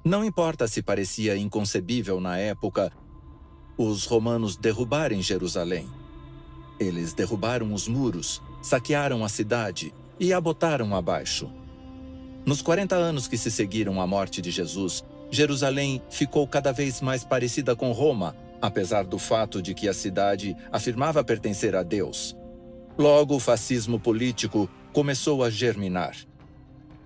Não importa se parecia inconcebível na época os romanos derrubarem Jerusalém. Eles derrubaram os muros, saquearam a cidade e a botaram abaixo. Nos 40 anos que se seguiram à morte de Jesus, Jerusalém ficou cada vez mais parecida com Roma, apesar do fato de que a cidade afirmava pertencer a Deus. Logo, o fascismo político começou a germinar.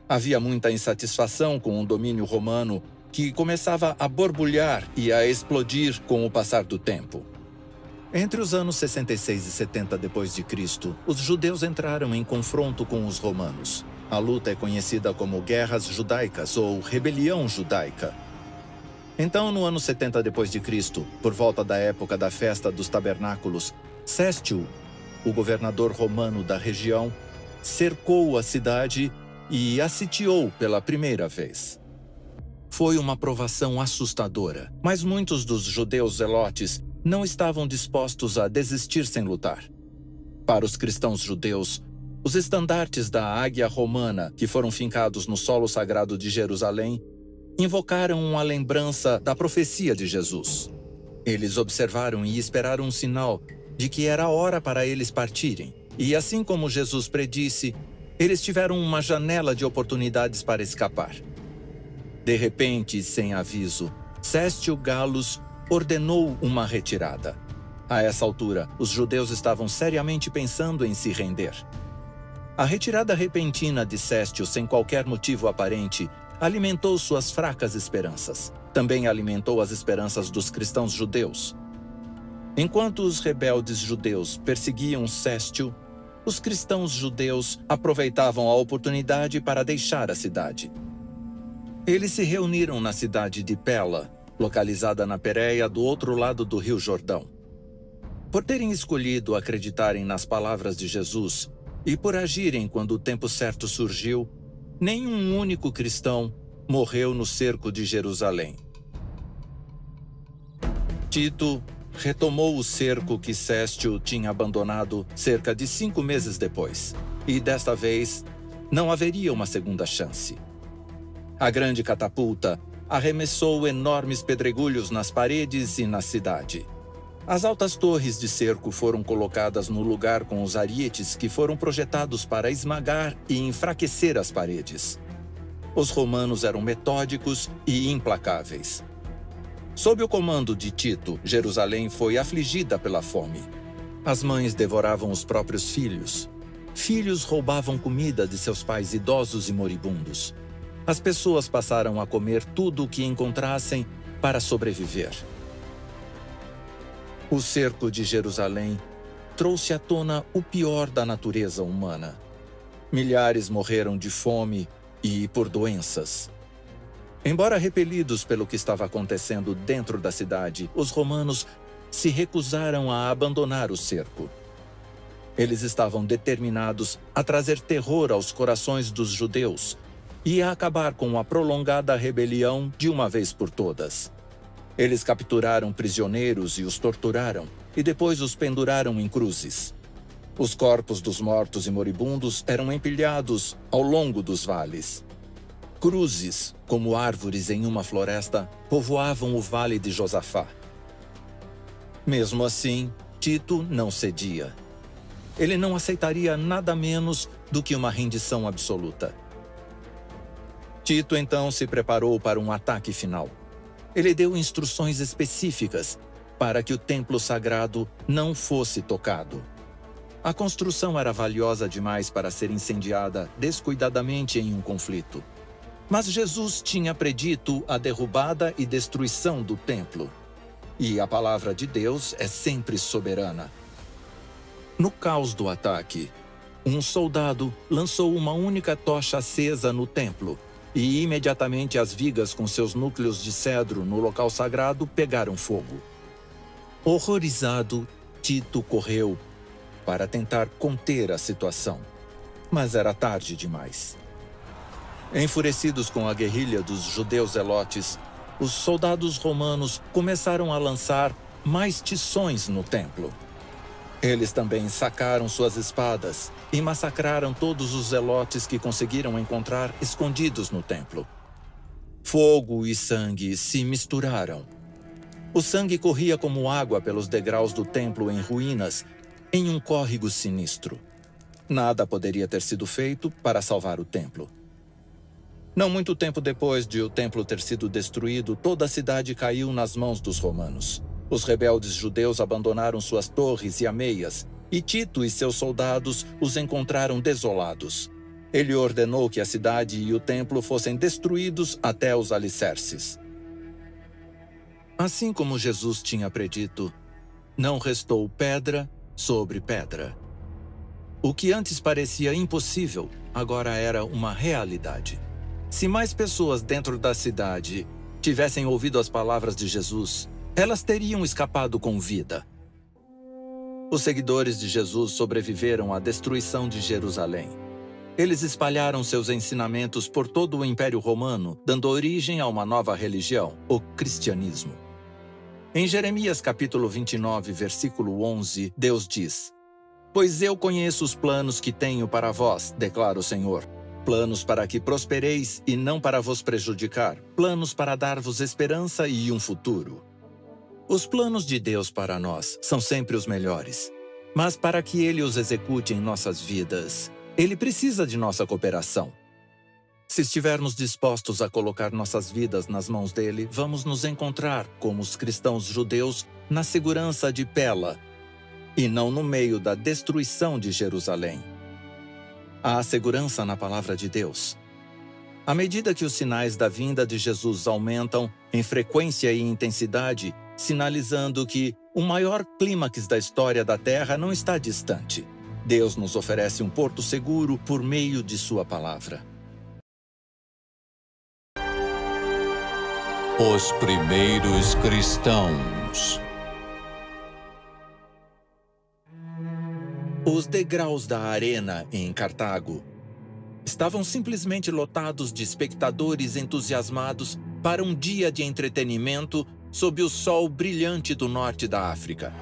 Havia muita insatisfação com o domínio romano que começava a borbulhar e a explodir com o passar do tempo. Entre os anos 66 e 70 d.C., os judeus entraram em confronto com os romanos. A luta é conhecida como Guerras Judaicas ou Rebelião Judaica. Então, no ano 70 d.C., por volta da época da Festa dos Tabernáculos, Céstio, o governador romano da região, cercou a cidade e a sitiou pela primeira vez. Foi uma provação assustadora, mas muitos dos judeus zelotes não estavam dispostos a desistir sem lutar. Para os cristãos judeus, os estandartes da águia romana que foram fincados no solo sagrado de Jerusalém invocaram a lembrança da profecia de Jesus. Eles observaram e esperaram um sinal de que era hora para eles partirem. E assim como Jesus predisse, eles tiveram uma janela de oportunidades para escapar. De repente, sem aviso, Céstio Gallus ordenou uma retirada. A essa altura, os judeus estavam seriamente pensando em se render. A retirada repentina de Céstio, sem qualquer motivo aparente, alimentou suas fracas esperanças. Também alimentou as esperanças dos cristãos judeus. Enquanto os rebeldes judeus perseguiam Céstio, os cristãos judeus aproveitavam a oportunidade para deixar a cidade. Eles se reuniram na cidade de Pela, localizada na Pérea do outro lado do Rio Jordão. Por terem escolhido acreditarem nas palavras de Jesus e por agirem quando o tempo certo surgiu, nenhum único cristão morreu no cerco de Jerusalém. Tito retomou o cerco que Céstio tinha abandonado cerca de 5 meses depois, e desta vez não haveria uma segunda chance. A grande catapulta arremessou enormes pedregulhos nas paredes e na cidade. As altas torres de cerco foram colocadas no lugar com os arietes que foram projetados para esmagar e enfraquecer as paredes. Os romanos eram metódicos e implacáveis. Sob o comando de Tito, Jerusalém foi afligida pela fome. As mães devoravam os próprios filhos. Filhos roubavam comida de seus pais idosos e moribundos. As pessoas passaram a comer tudo o que encontrassem para sobreviver. O cerco de Jerusalém trouxe à tona o pior da natureza humana. Milhares morreram de fome e por doenças. Embora repelidos pelo que estava acontecendo dentro da cidade, os romanos se recusaram a abandonar o cerco. Eles estavam determinados a trazer terror aos corações dos judeus e a acabar com a prolongada rebelião de uma vez por todas. Eles capturaram prisioneiros e os torturaram, e depois os penduraram em cruzes. Os corpos dos mortos e moribundos eram empilhados ao longo dos vales. Cruzes, como árvores em uma floresta, povoavam o vale de Josafá. Mesmo assim, Tito não cedia. Ele não aceitaria nada menos do que uma rendição absoluta. Tito então se preparou para um ataque final. Ele deu instruções específicas para que o templo sagrado não fosse tocado. A construção era valiosa demais para ser incendiada descuidadamente em um conflito. Mas Jesus tinha predito a derrubada e destruição do templo. E a palavra de Deus é sempre soberana. No caos do ataque, um soldado lançou uma única tocha acesa no templo, e imediatamente as vigas com seus núcleos de cedro no local sagrado pegaram fogo. Horrorizado, Tito correu para tentar conter a situação, mas era tarde demais. Enfurecidos com a guerrilha dos judeus zelotes, os soldados romanos começaram a lançar mais tições no templo. Eles também sacaram suas espadas e massacraram todos os zelotes que conseguiram encontrar escondidos no templo. Fogo e sangue se misturaram. O sangue corria como água pelos degraus do templo em ruínas, em um córrego sinistro. Nada poderia ter sido feito para salvar o templo. Não muito tempo depois de o templo ter sido destruído, toda a cidade caiu nas mãos dos romanos. Os rebeldes judeus abandonaram suas torres e ameias, e Tito e seus soldados os encontraram desolados. Ele ordenou que a cidade e o templo fossem destruídos até os alicerces. Assim como Jesus tinha predito, não restou pedra sobre pedra. O que antes parecia impossível, agora era uma realidade. Se mais pessoas dentro da cidade tivessem ouvido as palavras de Jesus, elas teriam escapado com vida. Os seguidores de Jesus sobreviveram à destruição de Jerusalém. Eles espalharam seus ensinamentos por todo o Império Romano, dando origem a uma nova religião, o cristianismo. Em Jeremias capítulo 29, versículo 11, Deus diz: "Pois eu conheço os planos que tenho para vós, declara o Senhor. Planos para que prospereis e não para vos prejudicar, planos para dar-vos esperança e um futuro." Os planos de Deus para nós são sempre os melhores, mas para que Ele os execute em nossas vidas, Ele precisa de nossa cooperação. Se estivermos dispostos a colocar nossas vidas nas mãos dele, vamos nos encontrar, como os cristãos judeus, na segurança de Pela, e não no meio da destruição de Jerusalém. Há segurança na palavra de Deus. À medida que os sinais da vinda de Jesus aumentam em frequência e intensidade, sinalizando que o maior clímax da história da Terra não está distante. Deus nos oferece um porto seguro por meio de sua palavra. Os primeiros cristãos. Os degraus da arena em Cartago estavam simplesmente lotados de espectadores entusiasmados para um dia de entretenimento sob o sol brilhante do norte da África.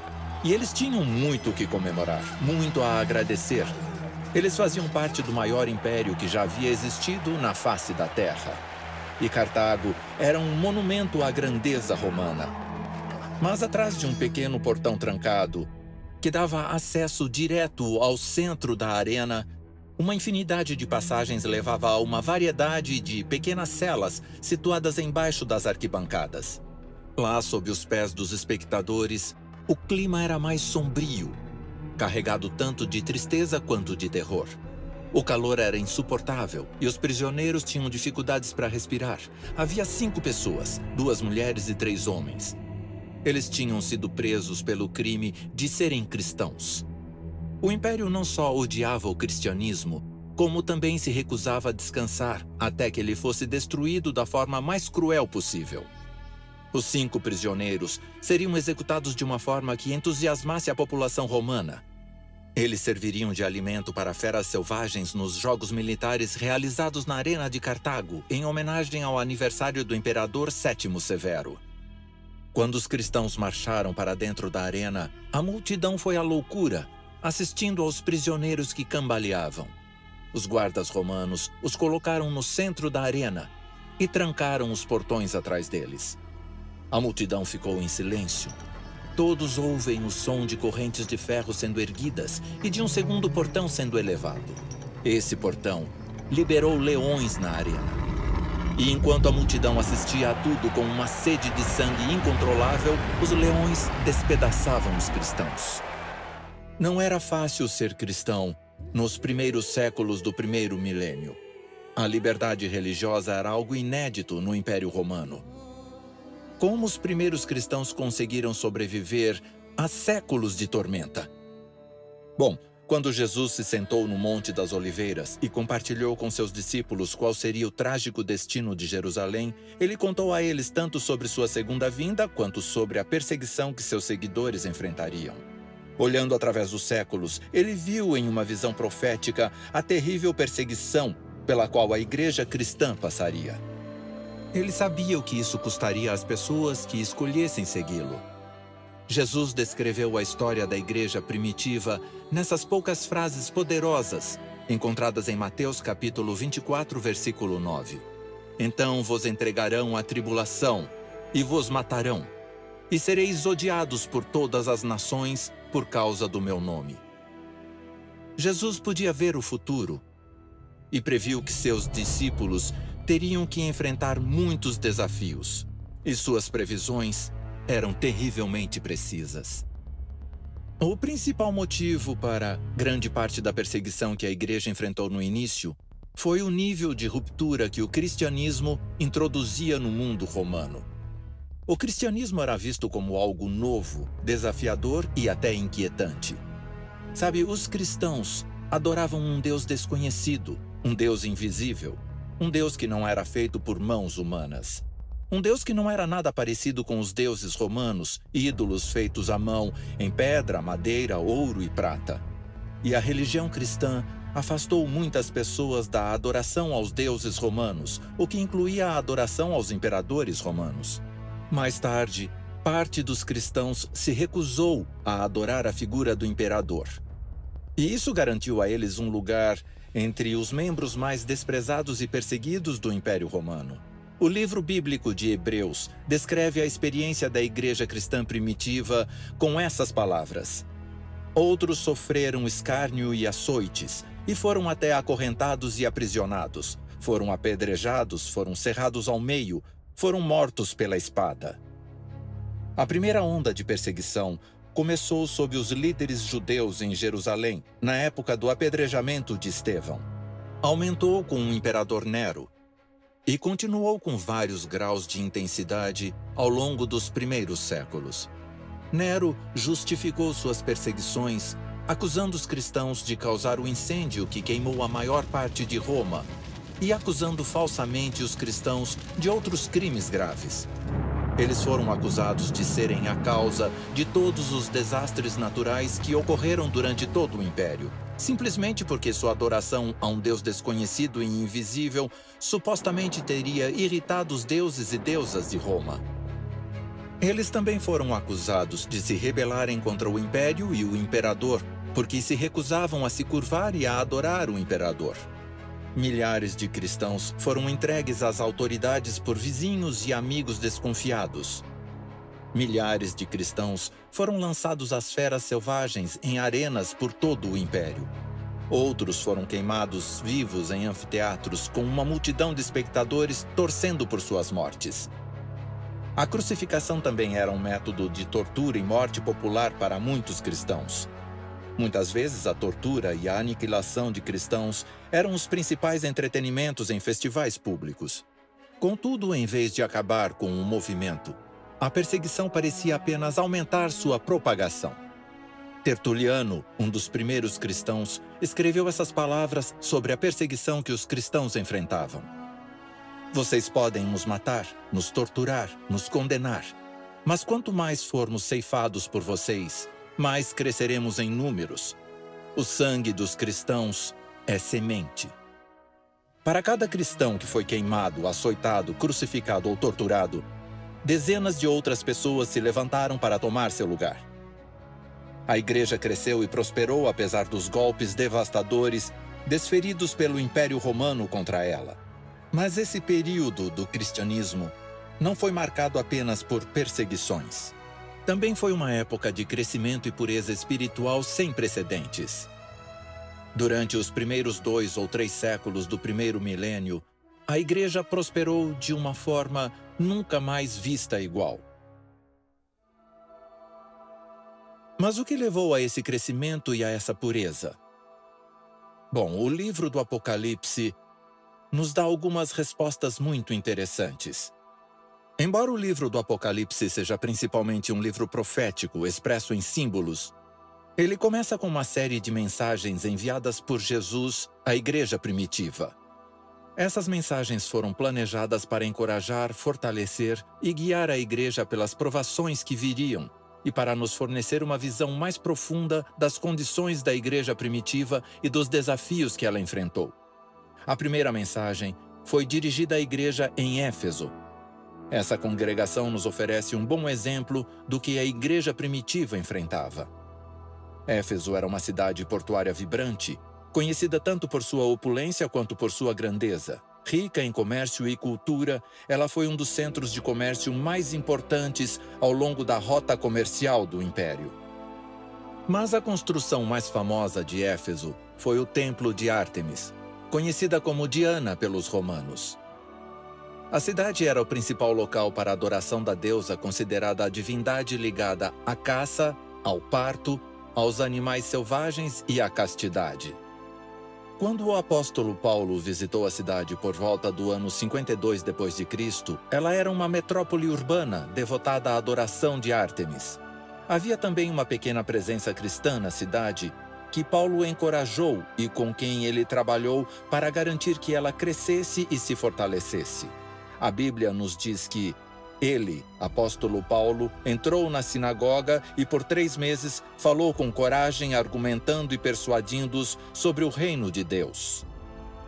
E eles tinham muito o que comemorar, muito a agradecer. Eles faziam parte do maior império que já havia existido na face da Terra. E Cartago era um monumento à grandeza romana. Mas atrás de um pequeno portão trancado, que dava acesso direto ao centro da arena, uma infinidade de passagens levava a uma variedade de pequenas celas situadas embaixo das arquibancadas. Lá, sob os pés dos espectadores, o clima era mais sombrio, carregado tanto de tristeza quanto de terror. O calor era insuportável e os prisioneiros tinham dificuldades para respirar. Havia 5 pessoas, 2 mulheres e 3 homens. Eles tinham sido presos pelo crime de serem cristãos. O Império não só odiava o cristianismo, como também se recusava a descansar até que ele fosse destruído da forma mais cruel possível. Os 5 prisioneiros seriam executados de uma forma que entusiasmasse a população romana. Eles serviriam de alimento para feras selvagens nos jogos militares realizados na Arena de Cartago, em homenagem ao aniversário do imperador Sétimo Severo. Quando os cristãos marcharam para dentro da arena, a multidão foi à loucura, assistindo aos prisioneiros que cambaleavam. Os guardas romanos os colocaram no centro da arena e trancaram os portões atrás deles. A multidão ficou em silêncio. Todos ouvem o som de correntes de ferro sendo erguidas e de um segundo portão sendo elevado. Esse portão liberou leões na arena. E enquanto a multidão assistia a tudo com uma sede de sangue incontrolável, os leões despedaçavam os cristãos. Não era fácil ser cristão nos primeiros séculos do primeiro milênio. A liberdade religiosa era algo inédito no Império Romano. Como os primeiros cristãos conseguiram sobreviver a séculos de tormenta? Bom, quando Jesus se sentou no Monte das Oliveiras e compartilhou com seus discípulos qual seria o trágico destino de Jerusalém, ele contou a eles tanto sobre sua segunda vinda quanto sobre a perseguição que seus seguidores enfrentariam. Olhando através dos séculos, ele viu em uma visão profética a terrível perseguição pela qual a igreja cristã passaria. Ele sabia o que isso custaria às pessoas que escolhessem segui-lo. Jesus descreveu a história da igreja primitiva nessas poucas frases poderosas, encontradas em Mateus capítulo 24, versículo 9. Então vos entregarão à tribulação e vos matarão, e sereis odiados por todas as nações por causa do meu nome. Jesus podia ver o futuro e previu que seus discípulos teriam que enfrentar muitos desafios, e suas previsões eram terrivelmente precisas. O principal motivo para grande parte da perseguição que a igreja enfrentou no início foi o nível de ruptura que o cristianismo introduzia no mundo romano. O cristianismo era visto como algo novo, desafiador e até inquietante. Sabe, os cristãos adoravam um Deus desconhecido, um Deus invisível, um Deus que não era feito por mãos humanas. Um Deus que não era nada parecido com os deuses romanos, ídolos feitos à mão, em pedra, madeira, ouro e prata. E a religião cristã afastou muitas pessoas da adoração aos deuses romanos, o que incluía a adoração aos imperadores romanos. Mais tarde, parte dos cristãos se recusou a adorar a figura do imperador. E isso garantiu a eles um lugar entre os membros mais desprezados e perseguidos do Império Romano. O livro bíblico de Hebreus descreve a experiência da igreja cristã primitiva com essas palavras: outros sofreram escárnio e açoites, e foram até acorrentados e aprisionados, foram apedrejados, foram cerrados ao meio, foram mortos pela espada. A primeira onda de perseguição começou sob os líderes judeus em Jerusalém, na época do apedrejamento de Estevão. Aumentou com o imperador Nero, e continuou com vários graus de intensidade ao longo dos primeiros séculos. Nero justificou suas perseguições, acusando os cristãos de causar o incêndio que queimou a maior parte de Roma e acusando falsamente os cristãos de outros crimes graves. Eles foram acusados de serem a causa de todos os desastres naturais que ocorreram durante todo o Império, simplesmente porque sua adoração a um Deus desconhecido e invisível supostamente teria irritado os deuses e deusas de Roma. Eles também foram acusados de se rebelarem contra o Império e o Imperador, porque se recusavam a se curvar e a adorar o Imperador. Milhares de cristãos foram entregues às autoridades por vizinhos e amigos desconfiados. Milhares de cristãos foram lançados às feras selvagens em arenas por todo o Império. Outros foram queimados vivos em anfiteatros com uma multidão de espectadores torcendo por suas mortes. A crucificação também era um método de tortura e morte popular para muitos cristãos. Muitas vezes a tortura e a aniquilação de cristãos eram os principais entretenimentos em festivais públicos. Contudo, em vez de acabar com o movimento, a perseguição parecia apenas aumentar sua propagação. Tertuliano, um dos primeiros cristãos, escreveu essas palavras sobre a perseguição que os cristãos enfrentavam. Vocês podem nos matar, nos torturar, nos condenar, mas quanto mais formos ceifados por vocês, mais cresceremos em números. O sangue dos cristãos é semente. Para cada cristão que foi queimado, açoitado, crucificado ou torturado, dezenas de outras pessoas se levantaram para tomar seu lugar. A igreja cresceu e prosperou apesar dos golpes devastadores desferidos pelo Império Romano contra ela. Mas esse período do cristianismo não foi marcado apenas por perseguições. Também foi uma época de crescimento e pureza espiritual sem precedentes. Durante os primeiros 2 ou 3 séculos do primeiro milênio, a igreja prosperou de uma forma nunca mais vista igual. Mas o que levou a esse crescimento e a essa pureza? Bom, o livro do Apocalipse nos dá algumas respostas muito interessantes. Embora o livro do Apocalipse seja principalmente um livro profético expresso em símbolos, ele começa com uma série de mensagens enviadas por Jesus à igreja primitiva. Essas mensagens foram planejadas para encorajar, fortalecer e guiar a igreja pelas provações que viriam e para nos fornecer uma visão mais profunda das condições da igreja primitiva e dos desafios que ela enfrentou. A primeira mensagem foi dirigida à igreja em Éfeso. Essa congregação nos oferece um bom exemplo do que a igreja primitiva enfrentava. Éfeso era uma cidade portuária vibrante, conhecida tanto por sua opulência quanto por sua grandeza. Rica em comércio e cultura, ela foi um dos centros de comércio mais importantes ao longo da rota comercial do Império. Mas a construção mais famosa de Éfeso foi o Templo de Ártemis, conhecida como Diana pelos romanos. A cidade era o principal local para a adoração da deusa considerada a divindade ligada à caça, ao parto, aos animais selvagens e à castidade. Quando o apóstolo Paulo visitou a cidade por volta do ano 52 d.C., ela era uma metrópole urbana devotada à adoração de Ártemis. Havia também uma pequena presença cristã na cidade que Paulo encorajou e com quem ele trabalhou para garantir que ela crescesse e se fortalecesse. A Bíblia nos diz que ele, apóstolo Paulo, entrou na sinagoga e por 3 meses falou com coragem, argumentando e persuadindo-os sobre o reino de Deus.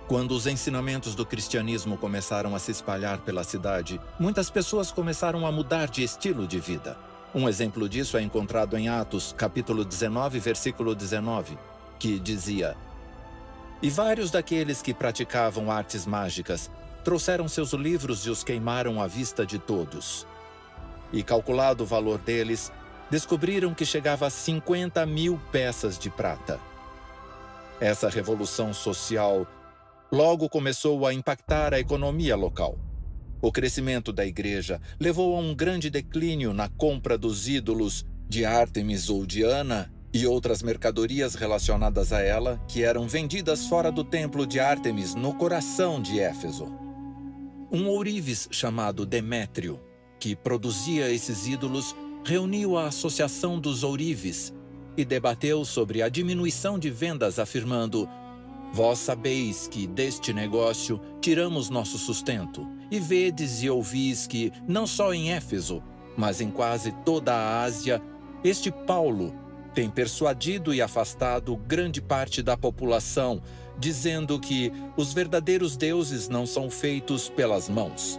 Quando os ensinamentos do cristianismo começaram a se espalhar pela cidade, muitas pessoas começaram a mudar de estilo de vida. Um exemplo disso é encontrado em Atos, capítulo 19, versículo 19, que dizia: "E vários daqueles que praticavam artes mágicas trouxeram seus livros e os queimaram à vista de todos. E calculado o valor deles, descobriram que chegava a 50.000 peças de prata." Essa revolução social logo começou a impactar a economia local. O crescimento da igreja levou a um grande declínio na compra dos ídolos de Ártemis ou Diana e outras mercadorias relacionadas a ela que eram vendidas fora do templo de Ártemis no coração de Éfeso. Um ourives chamado Demétrio, que produzia esses ídolos, reuniu a Associação dos Ourives e debateu sobre a diminuição de vendas, afirmando: vós sabeis que deste negócio tiramos nosso sustento, e vedes e ouvis que, não só em Éfeso, mas em quase toda a Ásia, este Paulo tem persuadido e afastado grande parte da população, dizendo que os verdadeiros deuses não são feitos pelas mãos.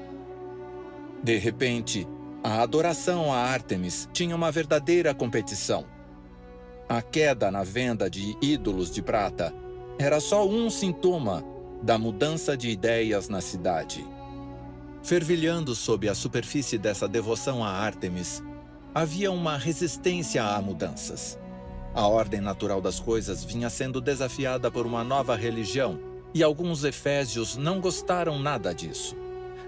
De repente, a adoração a Ártemis tinha uma verdadeira competição. A queda na venda de ídolos de prata era só um sintoma da mudança de ideias na cidade. Fervilhando sob a superfície dessa devoção a Ártemis, havia uma resistência a mudanças. A ordem natural das coisas vinha sendo desafiada por uma nova religião, e alguns efésios não gostaram nada disso.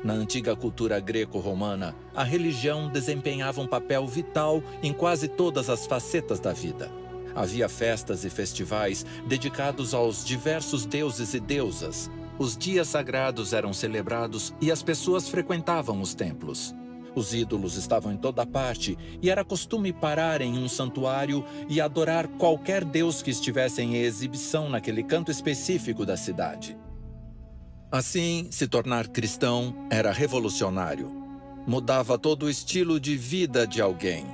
Na antiga cultura greco-romana, a religião desempenhava um papel vital em quase todas as facetas da vida. Havia festas e festivais dedicados aos diversos deuses e deusas. Os dias sagrados eram celebrados e as pessoas frequentavam os templos. Os ídolos estavam em toda parte e era costume parar em um santuário e adorar qualquer deus que estivesse em exibição naquele canto específico da cidade. Assim, se tornar cristão era revolucionário. Mudava todo o estilo de vida de alguém.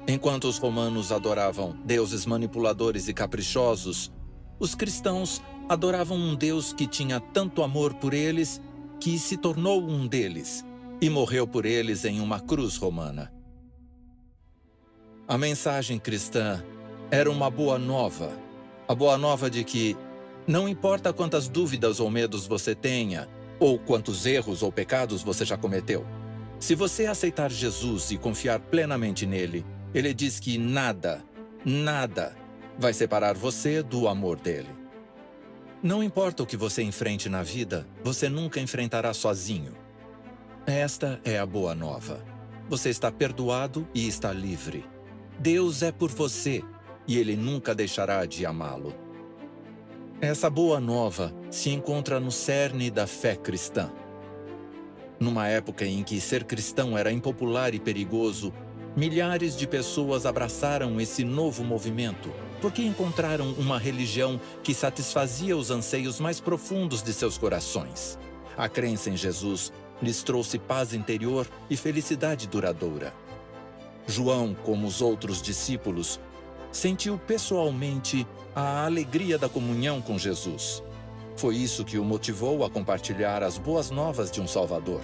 Enquanto os romanos adoravam deuses manipuladores e caprichosos, os cristãos adoravam um Deus que tinha tanto amor por eles que se tornou um deles e morreu por eles em uma cruz romana. A mensagem cristã era uma boa nova. A boa nova de que não importa quantas dúvidas ou medos você tenha, ou quantos erros ou pecados você já cometeu. Se você aceitar Jesus e confiar plenamente nele, ele diz que nada vai separar você do amor dele. Não importa o que você enfrente na vida, você nunca enfrentará sozinho. Esta é a boa nova. Você está perdoado e está livre. Deus é por você e ele nunca deixará de amá-lo. Essa boa nova se encontra no cerne da fé cristã. Numa época em que ser cristão era impopular e perigoso, milhares de pessoas abraçaram esse novo movimento porque encontraram uma religião que satisfazia os anseios mais profundos de seus corações. A crença em Jesus lhes trouxe paz interior e felicidade duradoura. João, como os outros discípulos, sentiu pessoalmente a alegria da comunhão com Jesus. Foi isso que o motivou a compartilhar as boas novas de um Salvador.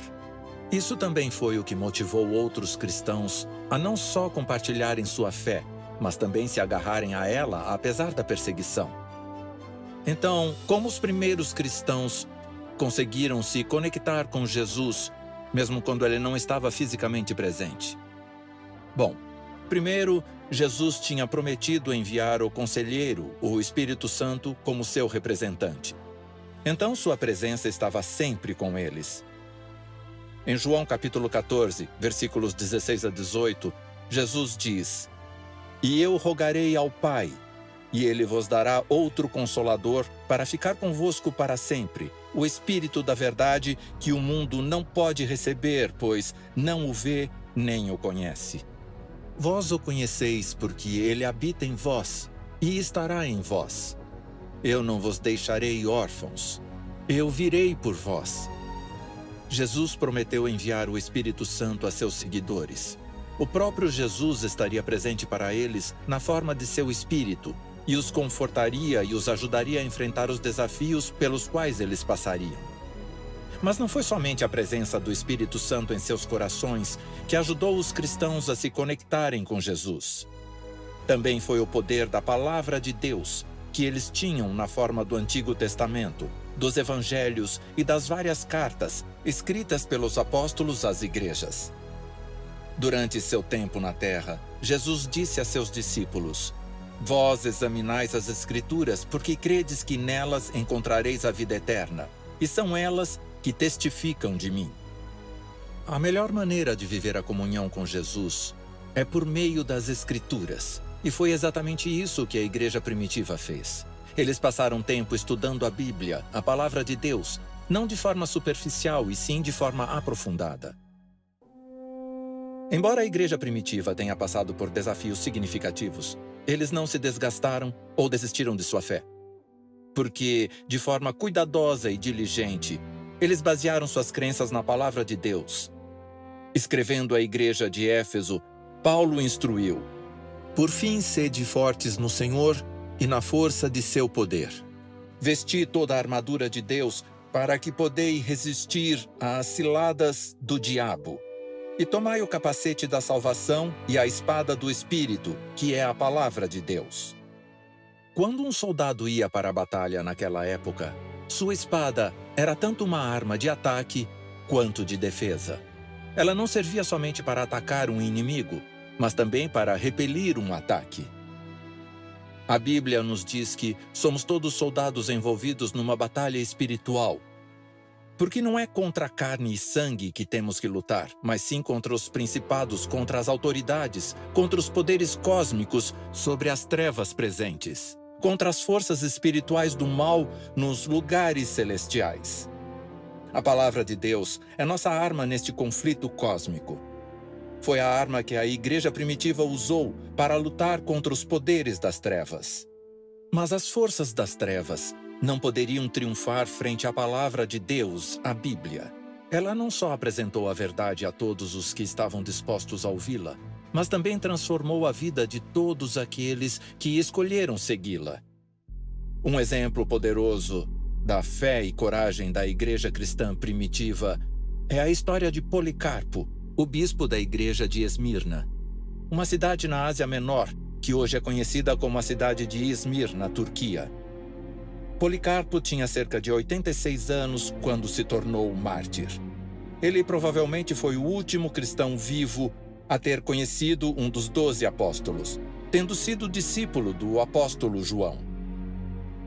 Isso também foi o que motivou outros cristãos a não só compartilharem sua fé, mas também se agarrarem a ela apesar da perseguição. Então, como os primeiros cristãos conseguiram se conectar com Jesus, mesmo quando ele não estava fisicamente presente? Bom, primeiro, Jesus tinha prometido enviar o Conselheiro, o Espírito Santo, como seu representante. Então sua presença estava sempre com eles. Em João capítulo 14, versículos 16 a 18, Jesus diz: E eu rogarei ao Pai, e ele vos dará outro Consolador para ficar convosco para sempre, o Espírito da verdade que o mundo não pode receber, pois não o vê nem o conhece. Vós o conheceis porque ele habita em vós e estará em vós. Eu não vos deixarei órfãos, eu virei por vós. Jesus prometeu enviar o Espírito Santo a seus seguidores. O próprio Jesus estaria presente para eles na forma de seu Espírito e os confortaria e os ajudaria a enfrentar os desafios pelos quais eles passariam. Mas não foi somente a presença do Espírito Santo em seus corações que ajudou os cristãos a se conectarem com Jesus. Também foi o poder da Palavra de Deus, que eles tinham na forma do Antigo Testamento, dos Evangelhos e das várias cartas escritas pelos apóstolos às igrejas. Durante seu tempo na terra, Jesus disse a seus discípulos: Vós examinais as Escrituras, porque credes que nelas encontrareis a vida eterna, e são elas que testificam de mim. A melhor maneira de viver a comunhão com Jesus é por meio das Escrituras, e foi exatamente isso que a igreja primitiva fez. Eles passaram tempo estudando a Bíblia, a Palavra de Deus, não de forma superficial e sim de forma aprofundada. Embora a igreja primitiva tenha passado por desafios significativos, eles não se desgastaram ou desistiram de sua fé. Porque, de forma cuidadosa e diligente, eles basearam suas crenças na palavra de Deus. Escrevendo à igreja de Éfeso, Paulo instruiu: "Por fim, sede fortes no Senhor e na força de seu poder. Vesti toda a armadura de Deus para que podeis resistir às ciladas do diabo. E tomai o capacete da salvação e a espada do Espírito, que é a palavra de Deus." Quando um soldado ia para a batalha naquela época, sua espada era tanto uma arma de ataque quanto de defesa. Ela não servia somente para atacar um inimigo, mas também para repelir um ataque. A Bíblia nos diz que somos todos soldados envolvidos numa batalha espiritual. Porque não é contra carne e sangue que temos que lutar, mas sim contra os principados, contra as autoridades, contra os poderes cósmicos sobre as trevas presentes, contra as forças espirituais do mal nos lugares celestiais. A palavra de Deus é nossa arma neste conflito cósmico. Foi a arma que a igreja primitiva usou para lutar contra os poderes das trevas. Mas as forças das trevas não poderiam triunfar frente à palavra de Deus, a Bíblia. Ela não só apresentou a verdade a todos os que estavam dispostos a ouvi-la, mas também transformou a vida de todos aqueles que escolheram segui-la. Um exemplo poderoso da fé e coragem da igreja cristã primitiva é a história de Policarpo, o bispo da igreja de Esmirna, uma cidade na Ásia Menor, que hoje é conhecida como a cidade de Izmir, na Turquia. Policarpo tinha cerca de 86 anos quando se tornou mártir. Ele provavelmente foi o último cristão vivo a ter conhecido um dos 12 apóstolos, tendo sido discípulo do apóstolo João.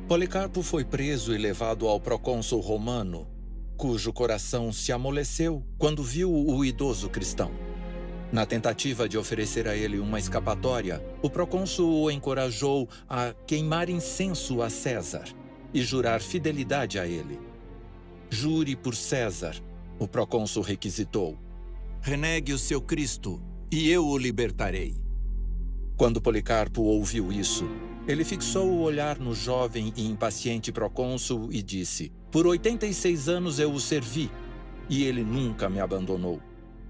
Policarpo foi preso e levado ao procônsul romano, cujo coração se amoleceu quando viu o idoso cristão. Na tentativa de oferecer a ele uma escapatória, o procônsul o encorajou a queimar incenso a César e jurar fidelidade a ele. "Jure por César", o procônsul requisitou. "Renegue o seu Cristo, e eu o libertarei." Quando Policarpo ouviu isso, ele fixou o olhar no jovem e impaciente procônsul e disse: "Por 86 anos eu o servi, e ele nunca me abandonou.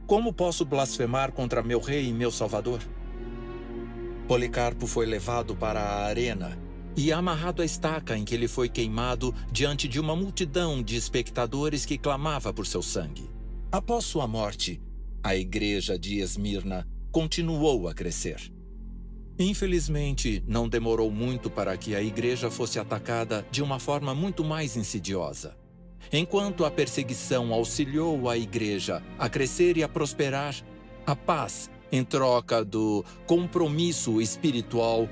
Como posso blasfemar contra meu rei e meu salvador?" Policarpo foi levado para a arena e amarrado à estaca em que ele foi queimado diante de uma multidão de espectadores que clamava por seu sangue. Após sua morte, a igreja de Esmirna continuou a crescer. Infelizmente, não demorou muito para que a igreja fosse atacada de uma forma muito mais insidiosa. Enquanto a perseguição auxiliou a igreja a crescer e a prosperar, a paz, em troca do compromisso espiritual,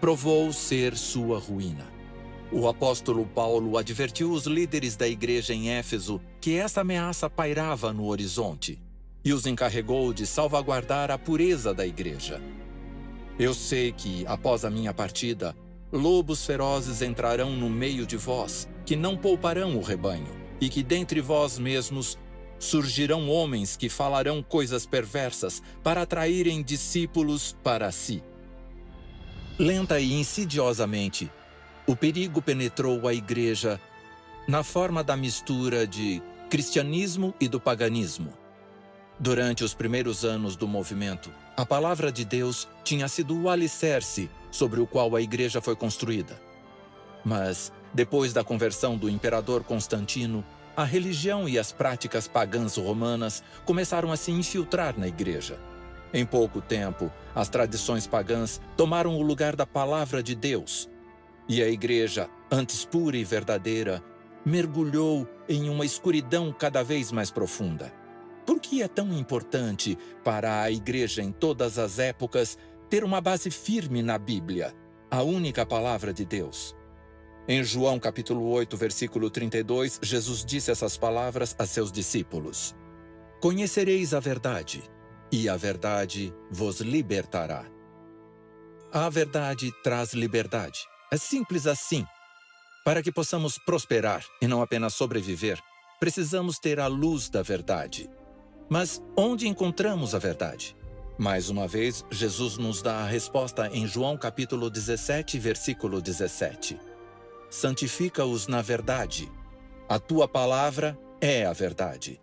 provou ser sua ruína. O apóstolo Paulo advertiu os líderes da igreja em Éfeso que essa ameaça pairava no horizonte e os encarregou de salvaguardar a pureza da igreja. "Eu sei que, após a minha partida, lobos ferozes entrarão no meio de vós, que não pouparão o rebanho, e que dentre vós mesmos surgirão homens que falarão coisas perversas para atraírem discípulos para si." Lenta e insidiosamente, o perigo penetrou a igreja na forma da mistura de cristianismo e do paganismo. Durante os primeiros anos do movimento, a palavra de Deus tinha sido o alicerce sobre o qual a igreja foi construída. Mas, depois da conversão do imperador Constantino, a religião e as práticas pagãs romanas começaram a se infiltrar na igreja. Em pouco tempo, as tradições pagãs tomaram o lugar da palavra de Deus. E a igreja, antes pura e verdadeira, mergulhou em uma escuridão cada vez mais profunda. Por que é tão importante para a igreja em todas as épocas ter uma base firme na Bíblia, a única palavra de Deus? Em João capítulo 8, versículo 32, Jesus disse essas palavras a seus discípulos: "Conhecereis a verdade, e a verdade vos libertará." A verdade traz liberdade. É simples assim. Para que possamos prosperar e não apenas sobreviver, Precisamos ter a luz da verdade. Mas onde encontramos a verdade? Mais uma vez, Jesus nos dá a resposta em João capítulo 17, versículo 17. Santifica-os na verdade. A tua palavra é a verdade.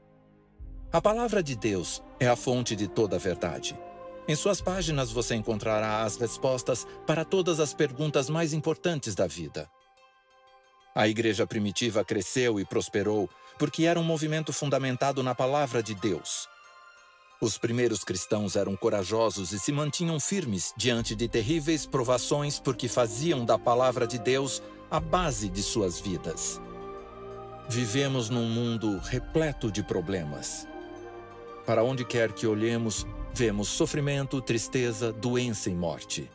A palavra de Deus é a fonte de toda a verdade. Em suas páginas você encontrará as respostas para todas as perguntas mais importantes da vida. A igreja primitiva cresceu e prosperou porque era um movimento fundamentado na palavra de Deus. Os primeiros cristãos eram corajosos e se mantinham firmes diante de terríveis provações porque faziam da palavra de Deus a base de suas vidas. Vivemos num mundo repleto de problemas. Para onde quer que olhemos, vemos sofrimento, tristeza, doença e morte.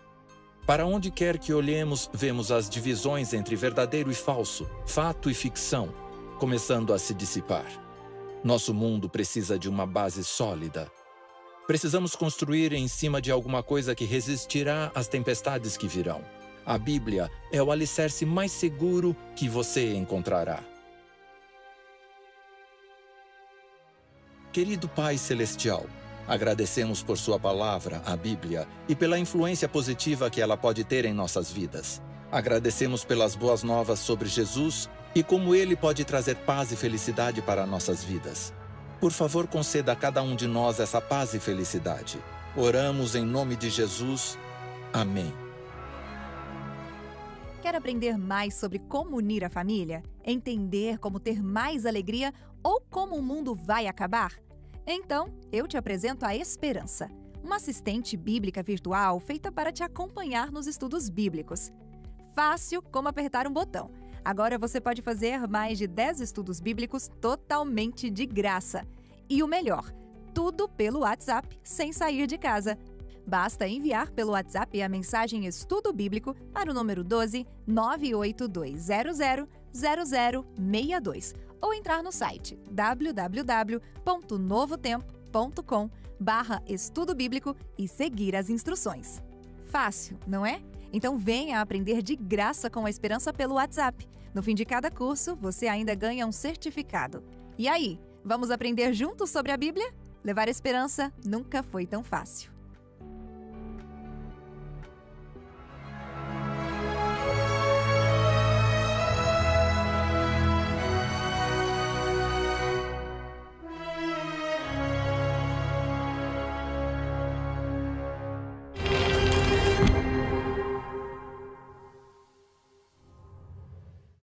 Para onde quer que olhemos, vemos as divisões entre verdadeiro e falso, fato e ficção, começando a se dissipar. Nosso mundo precisa de uma base sólida. Precisamos construir em cima de alguma coisa que resistirá às tempestades que virão. A Bíblia é o alicerce mais seguro que você encontrará. Querido Pai Celestial, agradecemos por sua palavra, a Bíblia, e pela influência positiva que ela pode ter em nossas vidas. Agradecemos pelas boas novas sobre Jesus e como ele pode trazer paz e felicidade para nossas vidas. Por favor, conceda a cada um de nós essa paz e felicidade. Oramos em nome de Jesus. Amém. Quer aprender mais sobre como unir a família? Entender como ter mais alegria ou como o mundo vai acabar? Então, eu te apresento a Esperança, uma assistente bíblica virtual feita para te acompanhar nos estudos bíblicos. Fácil como apertar um botão. Agora você pode fazer mais de 10 estudos bíblicos totalmente de graça. E o melhor, tudo pelo WhatsApp, sem sair de casa. Basta enviar pelo WhatsApp a mensagem Estudo Bíblico para o número 12 98200 0062 ou entrar no site www.novotempo.com/estudo bíblico e seguir as instruções. Fácil, não é? Então venha aprender de graça com a Esperança pelo WhatsApp. No fim de cada curso, você ainda ganha um certificado. E aí, vamos aprender juntos sobre a Bíblia? Levar esperança nunca foi tão fácil.